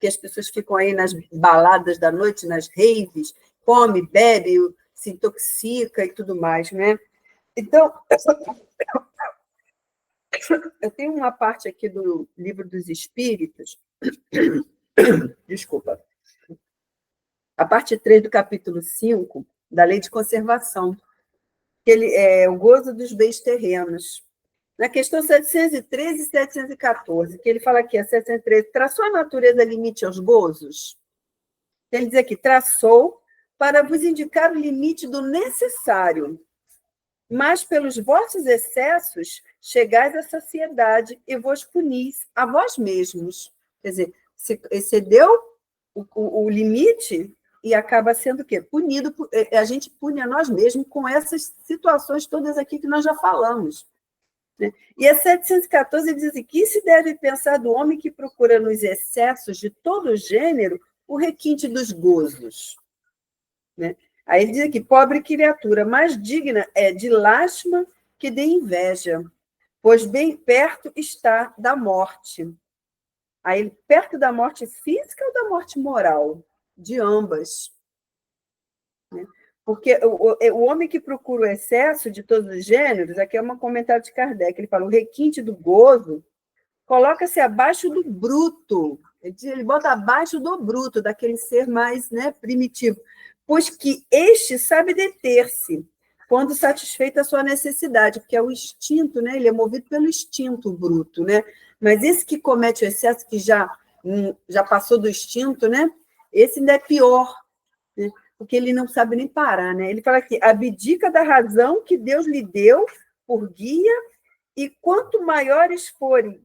Speaker 2: que as pessoas ficam aí nas baladas da noite, nas raves, come, bebe, se intoxica e tudo mais, né? Então, eu tenho uma parte aqui do Livro dos Espíritos, desculpa, a parte 3 do capítulo 5, da Lei de Conservação, que ele é o gozo dos bens terrenos. Na questão 713 e 714, que ele fala aqui, a 713, traçou a natureza limite aos gozos? Ele diz aqui, traçou para vos indicar o limite do necessário, mas pelos vossos excessos chegais à saciedade e vos punis a vós mesmos. Quer dizer, se excedeu o limite e acaba sendo o quê? Punido, a gente pune a nós mesmos com essas situações todas aqui que nós já falamos. Né? E a 714 diz assim, que se deve pensar do homem que procura nos excessos de todo gênero o requinte dos gozos. Né? Aí ele diz aqui, pobre criatura, mais digna é de lástima que de inveja, pois bem perto está da morte. Aí, perto da morte física ou da morte moral? De ambas. Né? Porque o homem que procura o excesso de todos os gêneros, aqui é um comentário de Kardec, ele fala, o requinte do gozo coloca-se abaixo do bruto, ele bota abaixo do bruto, daquele ser mais, né, primitivo, pois que este sabe deter-se quando satisfeita a sua necessidade, porque é o instinto, né? Ele é movido pelo instinto bruto, né? Mas esse que comete o excesso, que já passou do instinto, né? Esse ainda é pior, né? Porque ele não sabe nem parar, né? Ele fala aqui, abdica da razão que Deus lhe deu por guia, e quanto maiores forem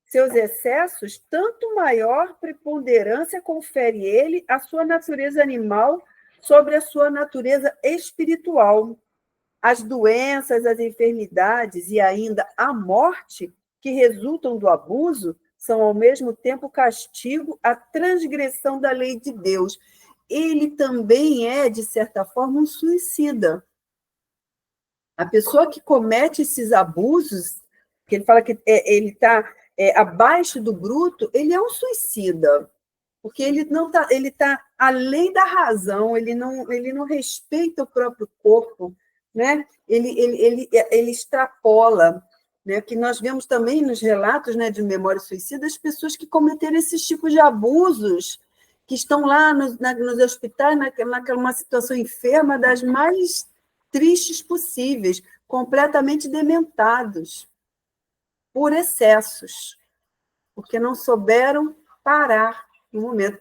Speaker 2: seus excessos, tanto maior preponderância confere ele à sua natureza animal sobre a sua natureza espiritual. As doenças, as enfermidades e ainda a morte que resultam do abuso são, ao mesmo tempo, castigo à transgressão da lei de Deus. Ele também é, de certa forma, um suicida. A pessoa que comete esses abusos, que ele fala que ele está abaixo do bruto, ele é um suicida. porque ele está além da razão, ele não respeita o próprio corpo, né? Ele extrapola, né? Que nós vemos também nos relatos, né, de memória suicida, as pessoas que cometeram esses tipos de abusos, que estão lá nos hospitais, naquela situação enferma das mais tristes possíveis, completamente dementados por excessos, porque não souberam parar no momento,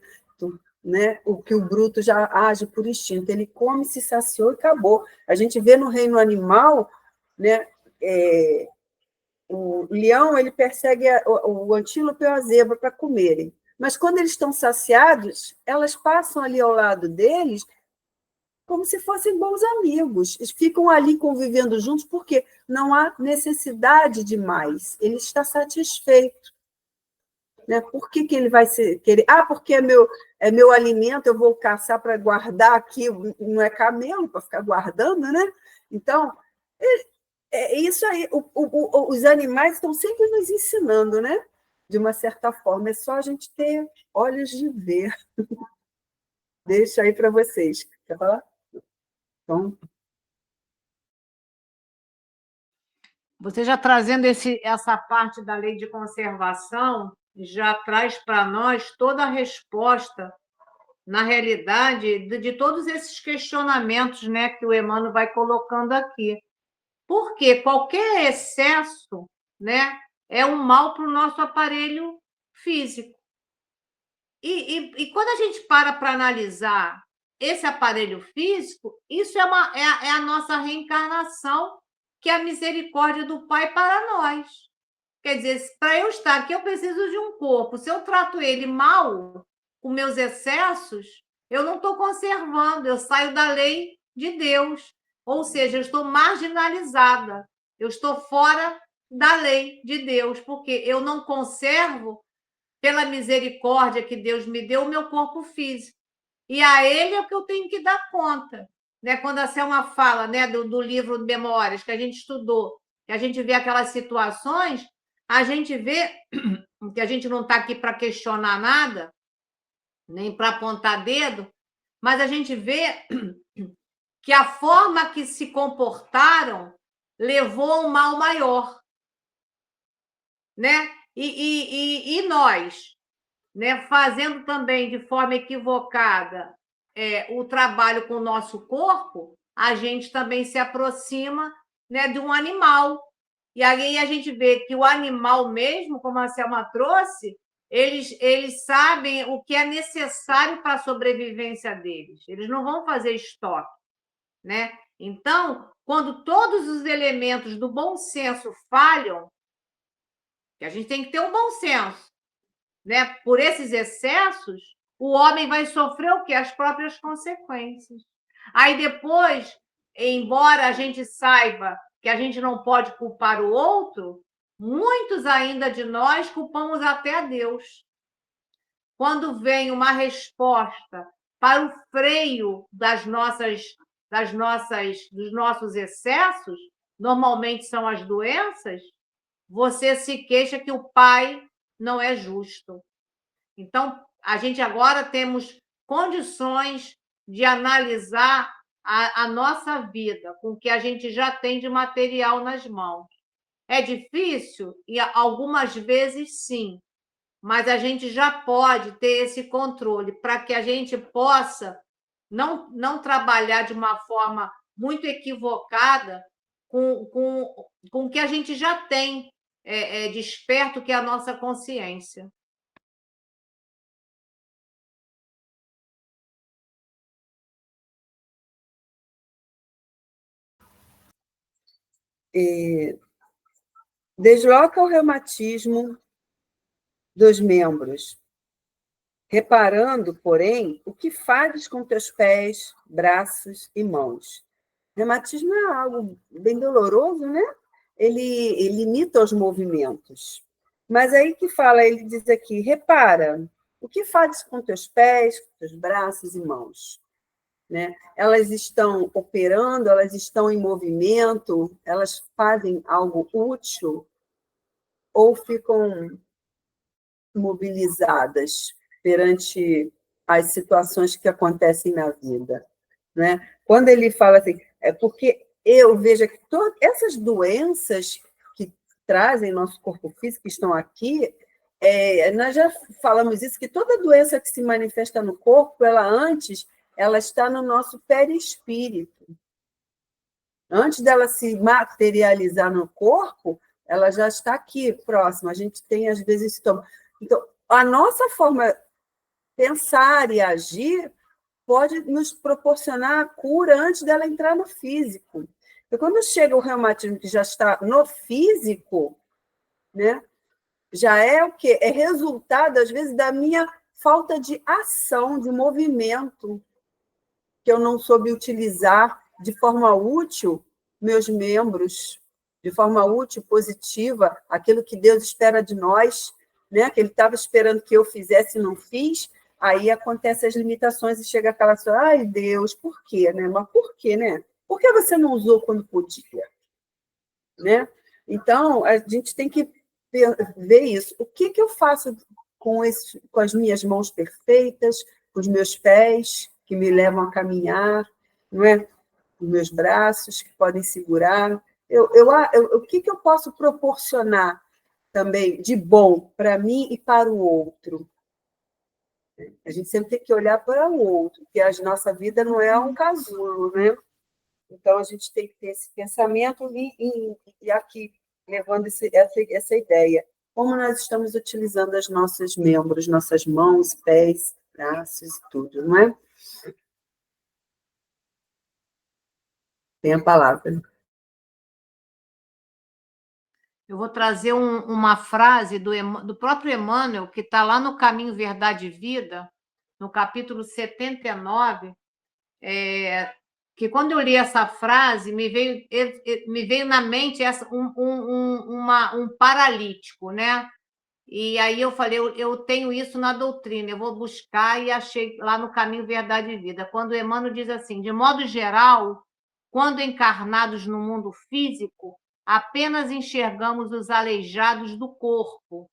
Speaker 2: né? O que o bruto já age por instinto, ele come, se saciou e acabou. A gente vê no reino animal, né? O leão, ele persegue o antílope e a zebra para comerem, mas quando eles estão saciados, elas passam ali ao lado deles como se fossem bons amigos. Eles ficam ali convivendo juntos porque não há necessidade de mais. Ele está satisfeito. Né? Por que ele vai querer? Porque é meu alimento, eu vou caçar para guardar aqui, não é camelo para ficar guardando, né? Então, é isso aí. Os animais estão sempre nos ensinando, né? De uma certa forma. É só a gente ter olhos de ver. Deixa aí para vocês. Quer falar? Então,
Speaker 3: você já trazendo essa parte da lei de conservação, já traz para nós toda a resposta, na realidade, de todos esses questionamentos, né, que o Emmanuel vai colocando aqui. Porque qualquer excesso, né, é um mal para o nosso aparelho físico. E quando a gente para analisar esse aparelho físico, isso é a nossa reencarnação, que é a misericórdia do Pai para nós. Quer dizer, para eu estar aqui, eu preciso de um corpo. Se eu trato ele mal, com meus excessos, eu não estou conservando, eu saio da lei de Deus. Ou seja, eu estou marginalizada, eu estou fora da lei de Deus, porque eu não conservo, pela misericórdia que Deus me deu, o meu corpo físico. E a ele é o que eu tenho que dar conta. Né? Quando a Selma fala, né, do livro de Memórias, que a gente estudou, que a gente vê aquelas situações, a gente vê que a gente não está aqui para questionar nada, nem para apontar dedo, mas a gente vê que a forma que se comportaram levou a um mal maior. Né? E nós, né, fazendo também de forma equivocada o trabalho com o nosso corpo, a gente também se aproxima, né, de um animal. E aí a gente vê que o animal mesmo, como a Selma trouxe, eles sabem o que é necessário para a sobrevivência deles. Eles não vão fazer estoque. Né? Então, quando todos os elementos do bom senso falham, que a gente tem que ter um bom senso, né? Por esses excessos, o homem vai sofrer o quê? As próprias consequências. Aí depois, embora a gente saiba que a gente não pode culpar o outro, muitos ainda de nós culpamos até a Deus. Quando vem uma resposta para o freio dos nossos excessos, normalmente são as doenças, você se queixa que o pai não é justo. Então, a gente agora temos condições de analisar a nossa vida com o que a gente já tem de material nas mãos. É difícil? E algumas vezes, sim. Mas a gente já pode ter esse controle para que a gente possa não trabalhar de uma forma muito equivocada com o que a gente já tem desperto, que é a nossa consciência.
Speaker 2: Desloca o reumatismo dos membros, reparando, porém, o que fazes com teus pés, braços e mãos. Reumatismo é algo bem doloroso, né? Ele limita os movimentos. Mas aí que fala, ele diz aqui, repara, o que fazes com teus pés, com teus braços e mãos? Né? Elas estão operando, elas estão em movimento, elas fazem algo útil ou ficam mobilizadas? perante as situações que acontecem na vida, né? Quando ele fala assim, é porque eu vejo que todas essas doenças que trazem nosso corpo físico, que estão aqui, nós já falamos isso, que toda doença que se manifesta no corpo, ela está no nosso perispírito. Antes dela se materializar no corpo, ela já está aqui, próxima. A gente tem, às vezes, estômago. Então, a nossa forma de pensar e agir pode nos proporcionar a cura antes dela entrar no físico. Então, quando chega o reumatismo que já está no físico, né, já é o quê? É resultado, às vezes, da minha falta de ação, de movimento, que eu não soube utilizar de forma útil meus membros, de forma útil, positiva, aquilo que Deus espera de nós, né? Que Ele estava esperando que eu fizesse e não fiz, aí acontecem as limitações e chega aquela pessoa, ai, Deus, por quê? Né? Mas por quê, né? Por que você não usou quando podia? Né? Então, a gente tem que ver isso. O que eu faço com as minhas mãos perfeitas, com os meus pés, que me levam a caminhar, não é? Os meus braços, que podem segurar. O que eu posso proporcionar também de bom para mim e para o outro? A gente sempre tem que olhar para o outro, porque a nossa vida não é um casulo, né? Então, a gente tem que ter esse pensamento e aqui, levando essa ideia. Como nós estamos utilizando os nossos membros, nossas mãos, pés, braços e tudo, não é? Tem a palavra.
Speaker 3: Eu vou trazer uma frase do próprio Emmanuel, que está lá no Caminho, Verdade e Vida, no capítulo 79, que quando eu li essa frase, me veio na mente um paralítico, né? E aí eu falei, eu tenho isso na doutrina, eu vou buscar e achei lá no Caminho, Verdade e Vida, quando Emmanuel diz assim, de modo geral, quando encarnados no mundo físico, apenas enxergamos os aleijados do corpo,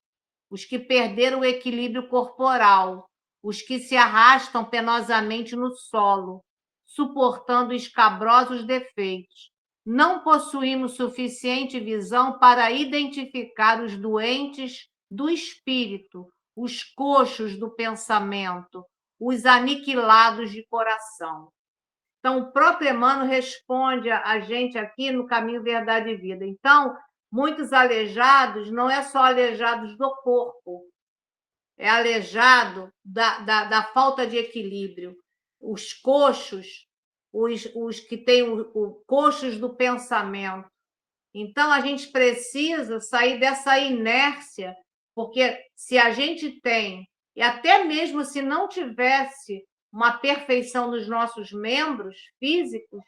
Speaker 3: os que perderam o equilíbrio corporal, os que se arrastam penosamente no solo, suportando escabrosos defeitos. Não possuímos suficiente visão para identificar os doentes do espírito, os coxos do pensamento, os aniquilados de coração. Então, o próprio Emmanuel responde a gente aqui no Caminho, Verdade e Vida. Então, muitos aleijados não é só aleijados do corpo, é aleijado da falta de equilíbrio. Os coxos, os que têm coxos do pensamento. Então, a gente precisa sair dessa inércia, porque se a gente tem, e até mesmo se não tivesse uma perfeição nos nossos membros físicos,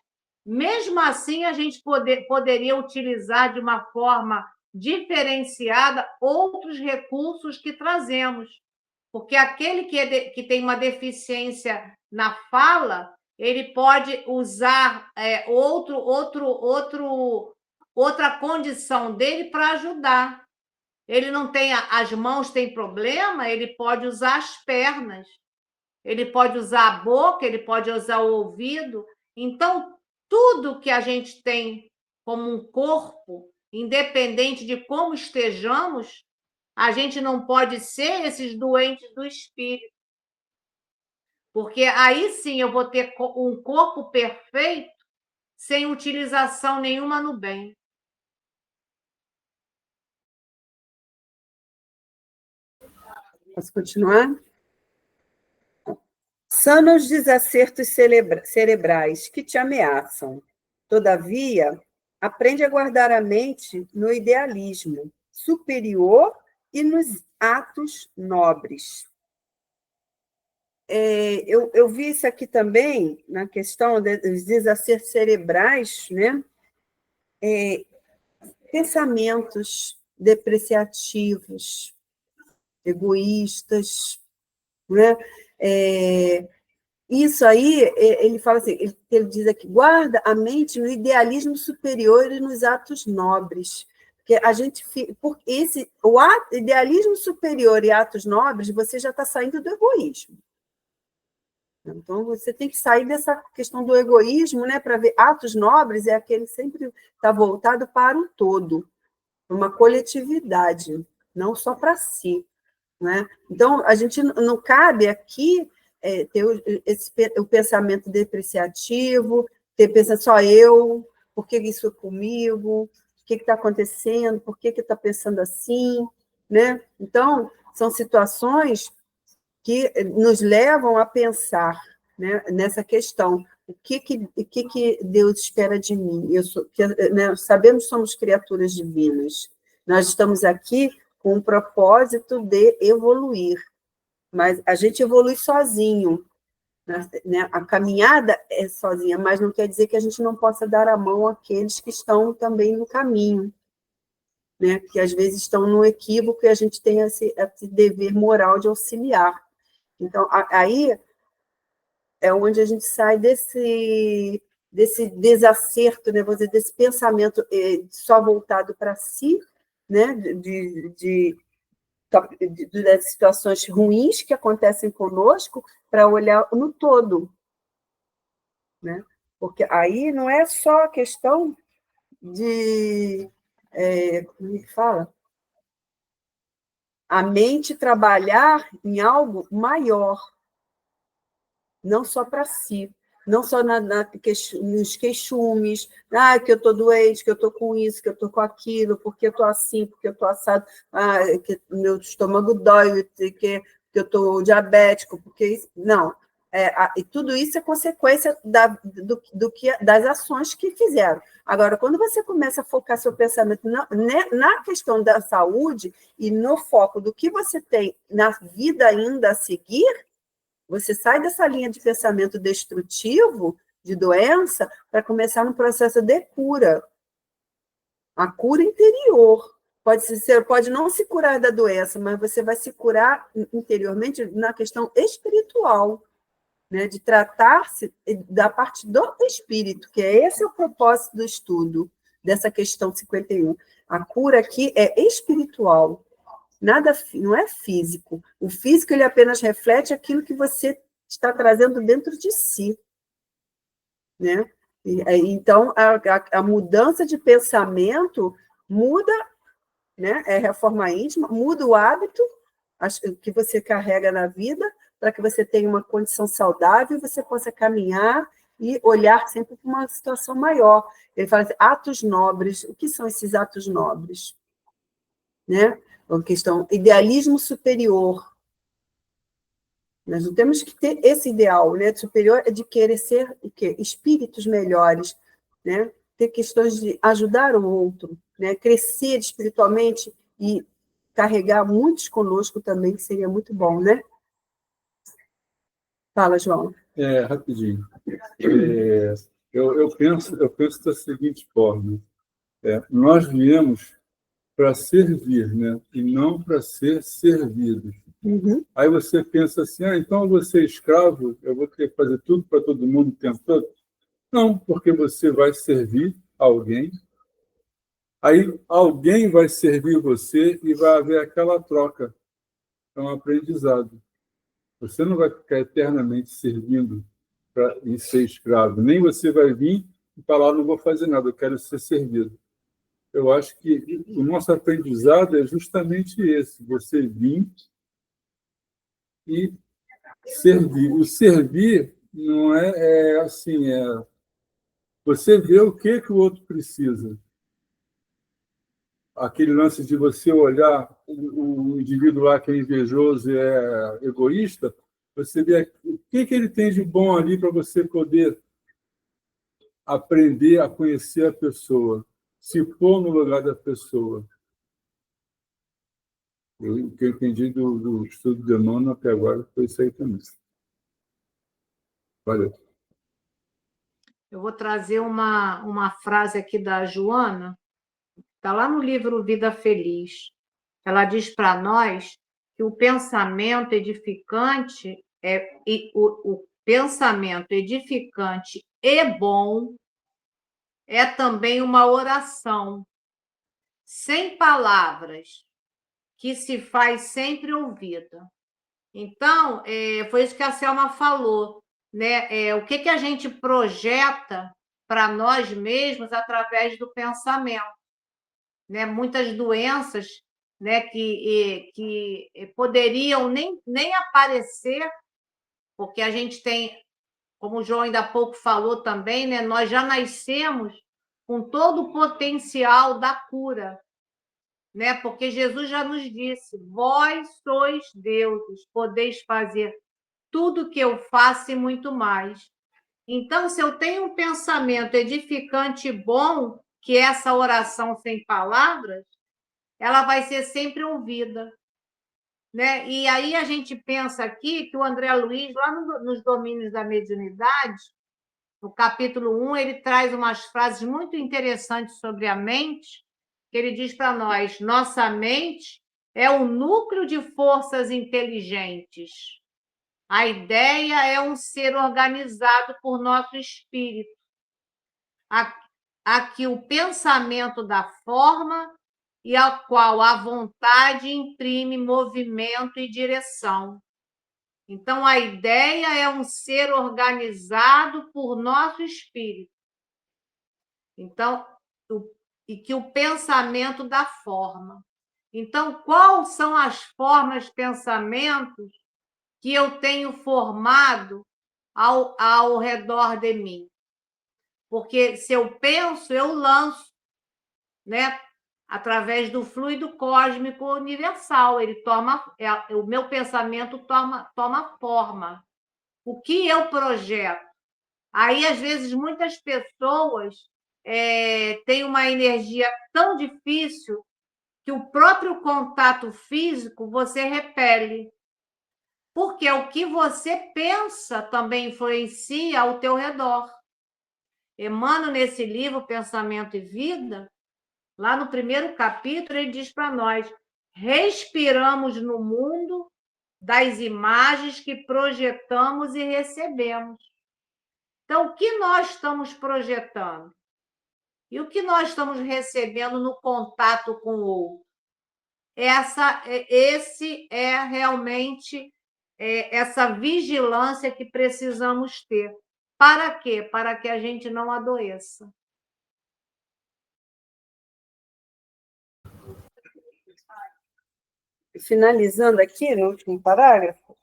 Speaker 3: mesmo assim a gente poderia utilizar de uma forma diferenciada outros recursos que trazemos. Porque aquele que tem uma deficiência na fala, ele pode usar outra condição dele para ajudar. Ele não tem as mãos, tem problema, ele pode usar as pernas, ele pode usar a boca, ele pode usar o ouvido. Então, tudo que a gente tem como um corpo, independente de como estejamos, a gente não pode ser esses doentes do espírito. Porque aí sim eu vou ter um corpo perfeito sem utilização nenhuma no bem.
Speaker 2: Posso continuar? São os desacertos cerebrais que te ameaçam. Todavia, aprende a guardar a mente no idealismo superior e nos atos nobres. Eu vi isso aqui também, na questão dos desacertos cerebrais, né? Pensamentos depreciativos, egoístas, né? Isso aí, ele fala assim, ele diz aqui, guarda a mente no idealismo superior e nos atos nobres. Porque o idealismo superior e atos nobres, você já está saindo do egoísmo. Então, você tem que sair dessa questão do egoísmo, né, para ver atos nobres, é aquele que sempre está voltado para o todo, uma coletividade, não só para si. Né? Então, a gente não cabe aqui ter o pensamento depreciativo, ter pensado só eu, por que isso é comigo, o que está acontecendo, por que está pensando assim. Né? Então, são situações que nos levam a pensar, né, nessa questão. O que Deus espera de mim? Sabemos que somos criaturas divinas. Nós estamos aqui com o propósito de evoluir, mas a gente evolui sozinho. Né? A caminhada é sozinha, mas não quer dizer que a gente não possa dar a mão àqueles que estão também no caminho, né? Que às vezes estão no equívoco e a gente tem esse dever moral de auxiliar. Então, aí é onde a gente sai desse desacerto, né? Vou dizer, desse pensamento só voltado para si, né? Das situações ruins que acontecem conosco, para olhar no todo. Né? Porque aí não é só a questão de... como é que fala? A mente trabalhar em algo maior, não só para si, não só nos queixumes, que eu estou doente, que eu estou com isso, que eu estou com aquilo, porque eu estou assim, porque eu estou assado, que meu estômago dói, que eu estou diabético, porque isso... Não, e tudo isso é consequência das ações que fizeram. Agora, quando você começa a focar seu pensamento na questão da saúde e no foco do que você tem na vida ainda a seguir, você sai dessa linha de pensamento destrutivo, de doença, para começar no processo de cura. A cura interior. Pode não se curar da doença, mas você vai se curar interiormente na questão espiritual, né? De tratar-se da parte do espírito, que esse é o propósito do estudo, dessa questão 51. A cura aqui é espiritual. Nada, não é físico. O físico ele apenas reflete aquilo que você está trazendo dentro de si. Né? Então, a mudança de pensamento muda, né? É reforma íntima, muda o hábito que você carrega na vida, para que você tenha uma condição saudável e você possa caminhar e olhar sempre para uma situação maior. Ele fala assim, atos nobres. O que são esses atos nobres? Né? Uma questão, idealismo superior. Nós não temos que ter esse ideal, né? Superior é de querer ser o quê? Espíritos melhores, né? Ter questões de ajudar o outro, né? Crescer espiritualmente e carregar muitos conosco também, que seria muito bom, né? Fala, João.
Speaker 4: Rapidinho. Eu penso da seguinte forma. Nós viemos para servir, né? E não para ser servidos.
Speaker 2: Uhum.
Speaker 4: Aí você pensa assim, então eu vou ser escravo, eu vou ter que fazer tudo para todo mundo o tempo todo? Não, porque você vai servir alguém, aí alguém vai servir você e vai haver aquela troca. É um aprendizado. Você não vai ficar eternamente servindo e ser escravo. Nem você vai vir e falar, não vou fazer nada, eu quero ser servido. Eu acho que o nosso aprendizado é justamente esse, você vir e servir. O servir não é assim, você vê o que o outro precisa. Aquele lance de você olhar o indivíduo lá que é invejoso e é egoísta, você vê o que ele tem de bom ali para você poder aprender a conhecer a pessoa, se pôr no lugar da pessoa. O que eu entendi do estudo de Emmanuel até agora foi isso aí também. Valeu.
Speaker 3: Eu vou trazer uma frase aqui da Joana, está lá no livro Vida Feliz. Ela diz para nós que o pensamento edificante o pensamento edificante e bom é também uma oração. sem palavras, que se faz sempre ouvida. Então, foi isso que a Selma falou, né? O que a gente projeta para nós mesmos através do pensamento, né? Muitas doenças, né, que poderiam nem aparecer, porque a gente tem, como o João ainda há pouco falou também, né, nós já nascemos com todo o potencial da cura, né? Porque Jesus já nos disse: vós sois deuses, podeis fazer tudo o que eu faço e muito mais. Então, se eu tenho um pensamento edificante e bom, que é essa oração sem palavras, ela vai ser sempre ouvida, né? E aí a gente pensa aqui que o André Luiz, lá nos domínios da mediunidade, no capítulo 1, ele traz umas frases muito interessantes sobre a mente, que ele diz para nós: nossa mente é o núcleo de forças inteligentes. A ideia é um ser organizado por nosso espírito, a que o pensamento dá forma e ao qual a vontade imprime movimento e direção. Então, a ideia é um ser organizado por nosso espírito. Então, e que o pensamento dá forma. Então, quais são as formas, pensamentos que eu tenho formado ao redor de mim? Porque se eu penso, eu lanço, né? Através do fluido cósmico universal. Ele o meu pensamento toma forma. O que eu projeto? Aí, às vezes, muitas pessoas têm uma energia tão difícil que o próprio contato físico você repele. Porque o que você pensa também influencia ao teu redor. Emmanuel, nesse livro, Pensamento e Vida, lá no primeiro capítulo, ele diz para nós: respiramos no mundo das imagens que projetamos e recebemos. Então, o que nós estamos projetando? E o que nós estamos recebendo no contato com o outro? Esse é realmente essa vigilância que precisamos ter. Para quê? Para que a gente não adoeça.
Speaker 2: Finalizando aqui, no último parágrafo,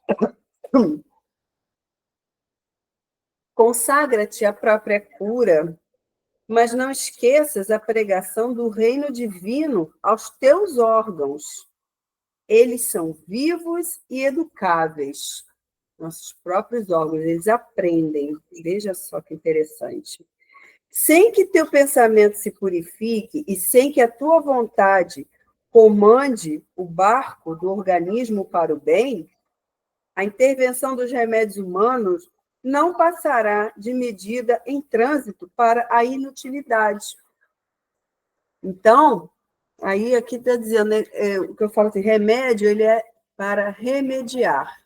Speaker 2: consagra-te à própria cura, mas não esqueças a pregação do reino divino aos teus órgãos. Eles são vivos e educáveis. Nossos próprios órgãos, eles aprendem. Veja só que interessante. Sem que teu pensamento se purifique e sem que a tua vontade comande o barco do organismo para o bem, a intervenção dos remédios humanos não passará de medida em trânsito para a inutilidade. Então, aí aqui está dizendo, o que eu falo assim, remédio, ele é para remediar.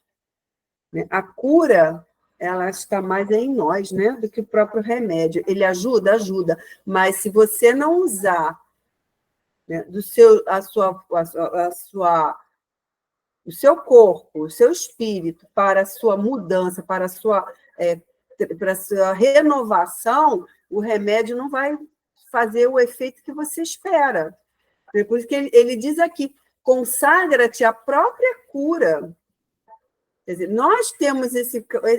Speaker 2: A cura, ela está mais em nós, né, do que o próprio remédio. Ele ajuda, mas se você não usar, né, o seu corpo, o seu espírito para a sua mudança, para a sua renovação, o remédio não vai fazer o efeito que você espera. Por isso que ele diz aqui, consagra-te à própria cura. Quer dizer, nós temos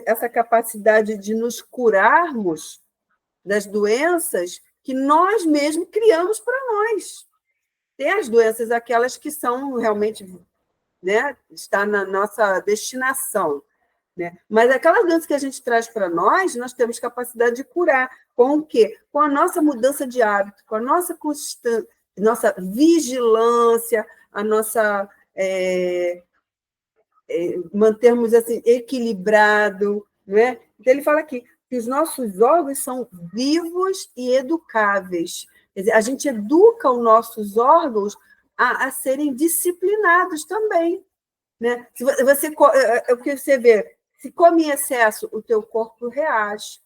Speaker 2: essa capacidade de nos curarmos das doenças que nós mesmos criamos para nós. Tem as doenças, aquelas que são realmente, né, está na nossa destinação, né? Mas aquelas doenças que a gente traz para nós temos capacidade de curar. Com o quê? Com a nossa mudança de hábito, com a nossa constância, nossa vigilância, a nossa mantermos assim, equilibrado, né? Então, ele fala aqui que os nossos órgãos são vivos e educáveis. Quer dizer, a gente educa os nossos órgãos a serem disciplinados também, né? Se você, o que você vê, se come em excesso, o teu corpo reage.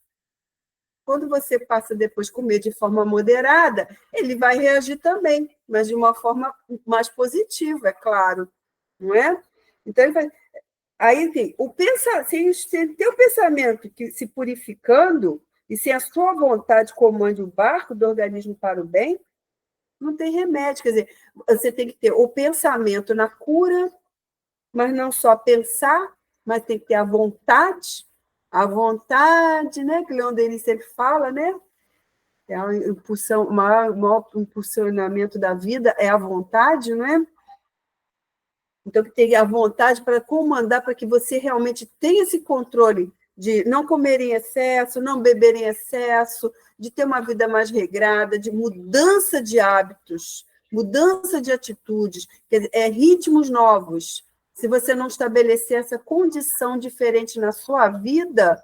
Speaker 2: Quando você passa depois a comer de forma moderada, ele vai reagir também, mas de uma forma mais positiva, é claro, não é? Então, ele vai... Aí, enfim, se ter o pensamento que se purificando e se a sua vontade comande o barco do organismo para o bem, não tem remédio. Quer dizer, você tem que ter o pensamento na cura, mas não só pensar, mas tem que ter a vontade, né? Que o Leon Denis sempre fala, né? É a impulsão, o maior impulsionamento da vida é a vontade, não é? Então, que tenha a vontade para comandar, para que você realmente tenha esse controle de não comer em excesso, não beber em excesso, de ter uma vida mais regrada, de mudança de hábitos, mudança de atitudes, quer dizer, ritmos novos. Se você não estabelecer essa condição diferente na sua vida,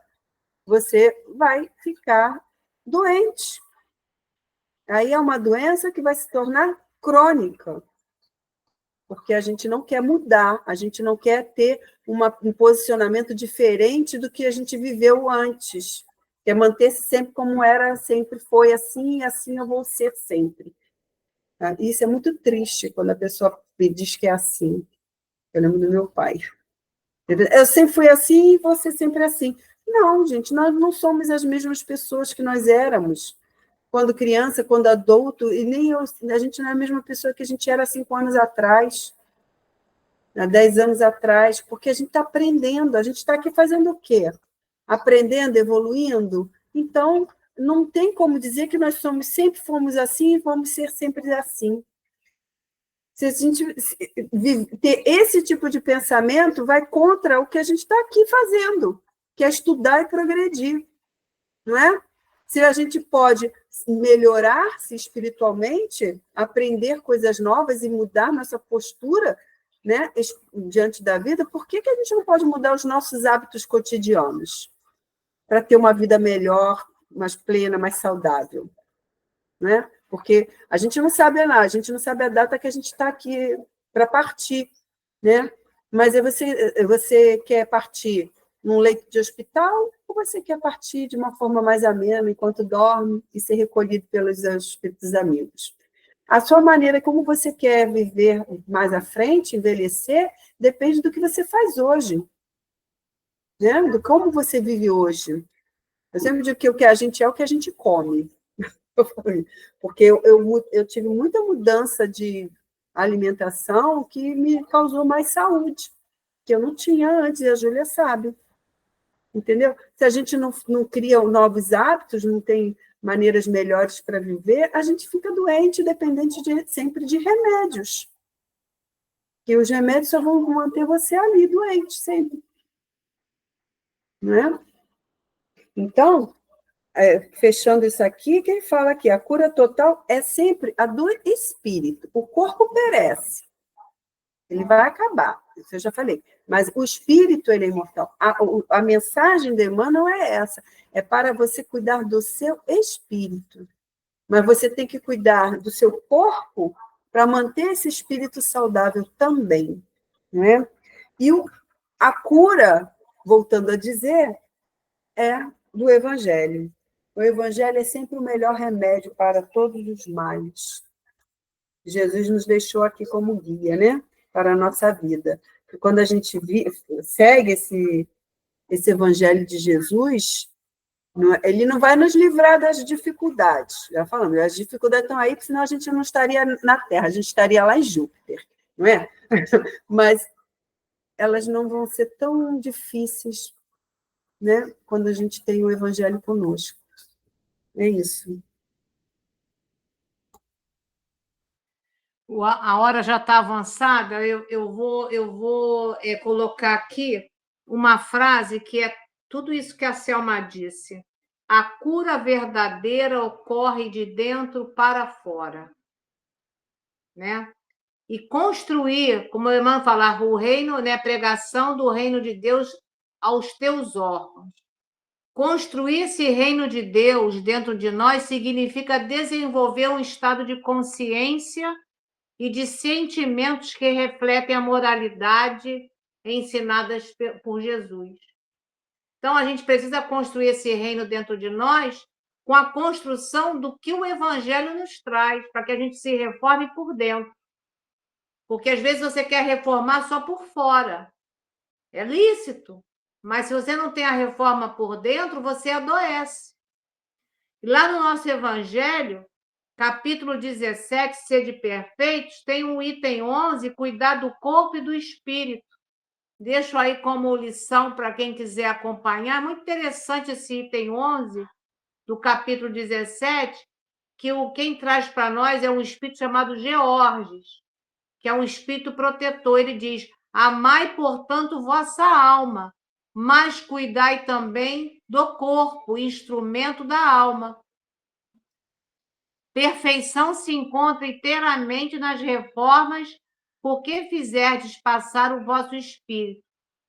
Speaker 2: você vai ficar doente. Aí é uma doença que vai se tornar crônica, porque a gente não quer mudar, a gente não quer ter um posicionamento diferente do que a gente viveu antes, quer manter-se sempre como era, sempre foi assim, e assim eu vou ser sempre. Isso é muito triste, quando a pessoa me diz que é assim. Eu lembro do meu pai. Eu sempre fui assim e você sempre assim. Não, gente, nós não somos as mesmas pessoas que nós éramos quando criança, quando adulto, e nem a gente não é a mesma pessoa que a gente era há 5 anos atrás, há 10 anos atrás, porque a gente está aprendendo, a gente está aqui fazendo o quê? Aprendendo, evoluindo. Então, não tem como dizer que nós sempre fomos assim e vamos ser sempre assim. Se a gente ter esse tipo de pensamento, vai contra o que a gente está aqui fazendo, que é estudar e progredir, não é? Se a gente pode melhorar-se espiritualmente, aprender coisas novas e mudar nossa postura, né, diante da vida, por que a gente não pode mudar os nossos hábitos cotidianos para ter uma vida melhor, mais plena, mais saudável? Né? Porque a gente não sabe lá, a gente não sabe a data que a gente está aqui para partir, né? Mas você quer partir num leito de hospital ou você quer partir de uma forma mais amena enquanto dorme e ser recolhido pelos espíritos amigos? A sua maneira, como você quer viver mais à frente, envelhecer, depende do que você faz hoje, né? Do como você vive hoje. Eu sempre digo que o que a gente é o que a gente come. Porque eu tive muita mudança de alimentação que me causou mais saúde, que eu não tinha antes, e a Júlia sabe. Entendeu? Se a gente não cria novos hábitos, não tem maneiras melhores para viver, a gente fica doente, dependente sempre de remédios. Que os remédios só vão manter você ali, doente, sempre. Não é? Então, fechando isso aqui, quem fala que a cura total é sempre a do espírito. O corpo perece. Ele vai acabar, isso eu já falei. Mas o espírito, ele é imortal. A mensagem de Emmanuel é essa. É para você cuidar do seu espírito. Mas você tem que cuidar do seu corpo para manter esse espírito saudável também. Não é? E a cura, voltando a dizer, é do Evangelho. O Evangelho é sempre o melhor remédio para todos os males. Jesus nos deixou aqui como guia, né? Para a nossa vida. Quando a gente segue esse Evangelho de Jesus, ele não vai nos livrar das dificuldades. Já falamos, as dificuldades estão aí, porque senão a gente não estaria na Terra, a gente estaria lá em Júpiter, não é? Mas elas não vão ser tão difíceis, né? Quando a gente tem o Evangelho conosco. É isso.
Speaker 3: A hora já está avançada, eu vou colocar aqui uma frase que é tudo isso que a Selma disse. A cura verdadeira ocorre de dentro para fora. Né? E construir, como o irmão falar, o reino, né, a pregação do reino de Deus aos teus órgãos. Construir esse reino de Deus dentro de nós significa desenvolver um estado de consciência e de sentimentos que refletem a moralidade ensinadas por Jesus. Então, a gente precisa construir esse reino dentro de nós com a construção do que o Evangelho nos traz, para que a gente se reforme por dentro. Porque às vezes você quer reformar só por fora. É lícito, mas se você não tem a reforma por dentro, você adoece. E lá no nosso Evangelho, capítulo 17, Sede Perfeitos, tem um item 11, cuidar do corpo e do espírito. Deixo aí como lição para quem quiser acompanhar. Muito interessante esse item 11 do capítulo 17, que quem traz para nós é um espírito chamado Georges, que é um espírito protetor. Ele diz: amai, portanto, vossa alma, mas cuidai também do corpo, instrumento da alma. Perfeição se encontra inteiramente nas reformas, porque fizerdes passar o vosso espírito.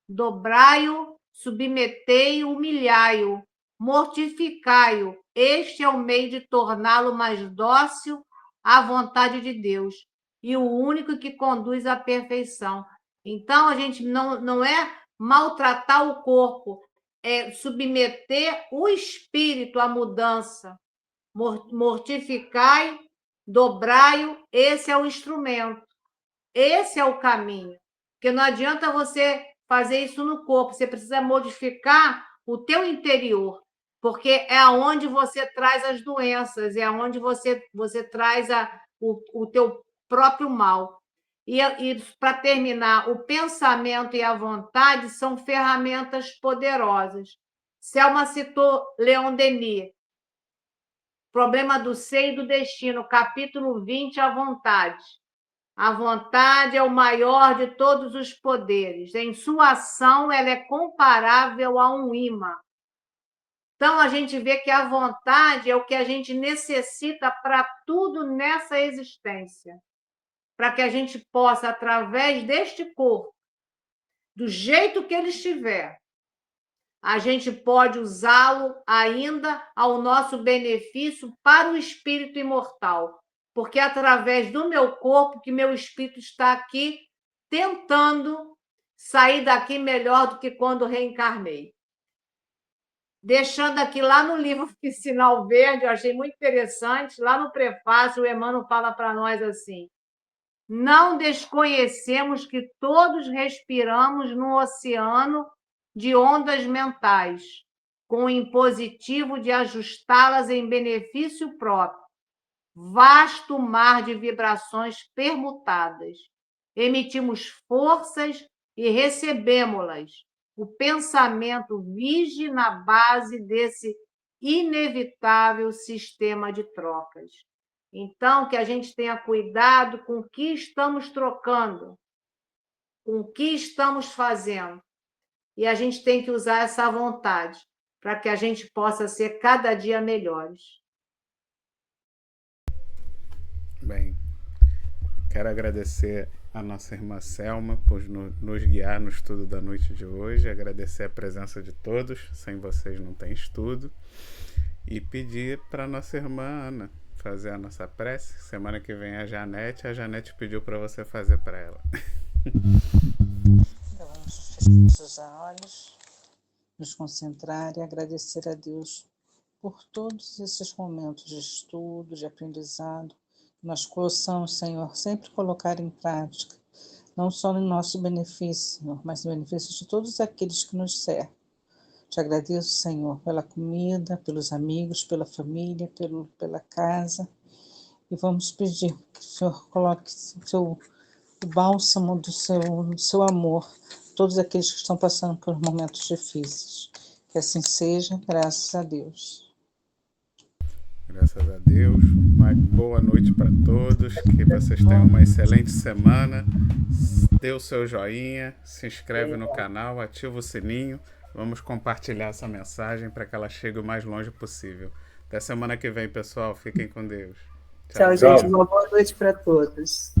Speaker 3: Dobrai-o, submetei-o, humilhai-o, mortificai-o. Este é o meio de torná-lo mais dócil à vontade de Deus e o único que conduz à perfeição. Então, a gente não é maltratar o corpo, é submeter o espírito à mudança. Mortificai, dobrai-o, esse é o instrumento, esse é o caminho. Porque não adianta você fazer isso no corpo, você precisa modificar o teu interior, porque é aonde você traz as doenças, é aonde você traz o teu próprio mal. E para terminar, o pensamento e a vontade são ferramentas poderosas. Selma citou Leon Denis, Problema do Ser e do Destino, capítulo 20, a vontade. A vontade é o maior de todos os poderes. Em sua ação, ela é comparável a um imã. Então, a gente vê que a vontade é o que a gente necessita para tudo nessa existência. Para que a gente possa, através deste corpo, do jeito que ele estiver, a gente pode usá-lo ainda ao nosso benefício para o espírito imortal. Porque é através do meu corpo que meu espírito está aqui tentando sair daqui melhor do que quando reencarnei. Deixando aqui lá no livro Sinal Verde, eu achei muito interessante, lá no prefácio o Emmanuel fala para nós assim: não desconhecemos que todos respiramos no oceano de ondas mentais, com o impositivo de ajustá-las em benefício próprio. Vasto mar de vibrações permutadas. Emitimos forças e recebemos-las. O pensamento vige na base desse inevitável sistema de trocas. Então, que a gente tenha cuidado com o que estamos trocando, com o que estamos fazendo. E a gente tem que usar essa vontade para que a gente possa ser cada dia melhores.
Speaker 1: Bem, quero agradecer a nossa irmã Selma por nos guiar no estudo da noite de hoje, agradecer a presença de todos, sem vocês não tem estudo, e pedir para a nossa irmã Ana fazer a nossa prece. Semana que vem a Janete pediu para você fazer para ela.
Speaker 5: Então, vamos fechar os olhos, nos concentrar e agradecer a Deus por todos esses momentos de estudo, de aprendizado, que nós possamos, Senhor, sempre colocar em prática, não só no nosso benefício, Senhor, mas no benefício de todos aqueles que nos cercam. Te agradeço, Senhor, pela comida, pelos amigos, pela família, pela casa. E vamos pedir que o Senhor coloque o bálsamo do seu amor a todos aqueles que estão passando por momentos difíceis. Que assim seja, graças a Deus.
Speaker 1: Graças a Deus. Uma boa noite para todos. Que vocês tenham uma excelente semana. Dê o seu joinha, se inscreve no canal, ativa o sininho. Vamos compartilhar essa mensagem para que ela chegue o mais longe possível. Até semana que vem, pessoal. Fiquem com Deus.
Speaker 2: Tchau, gente. Uma boa noite para todos.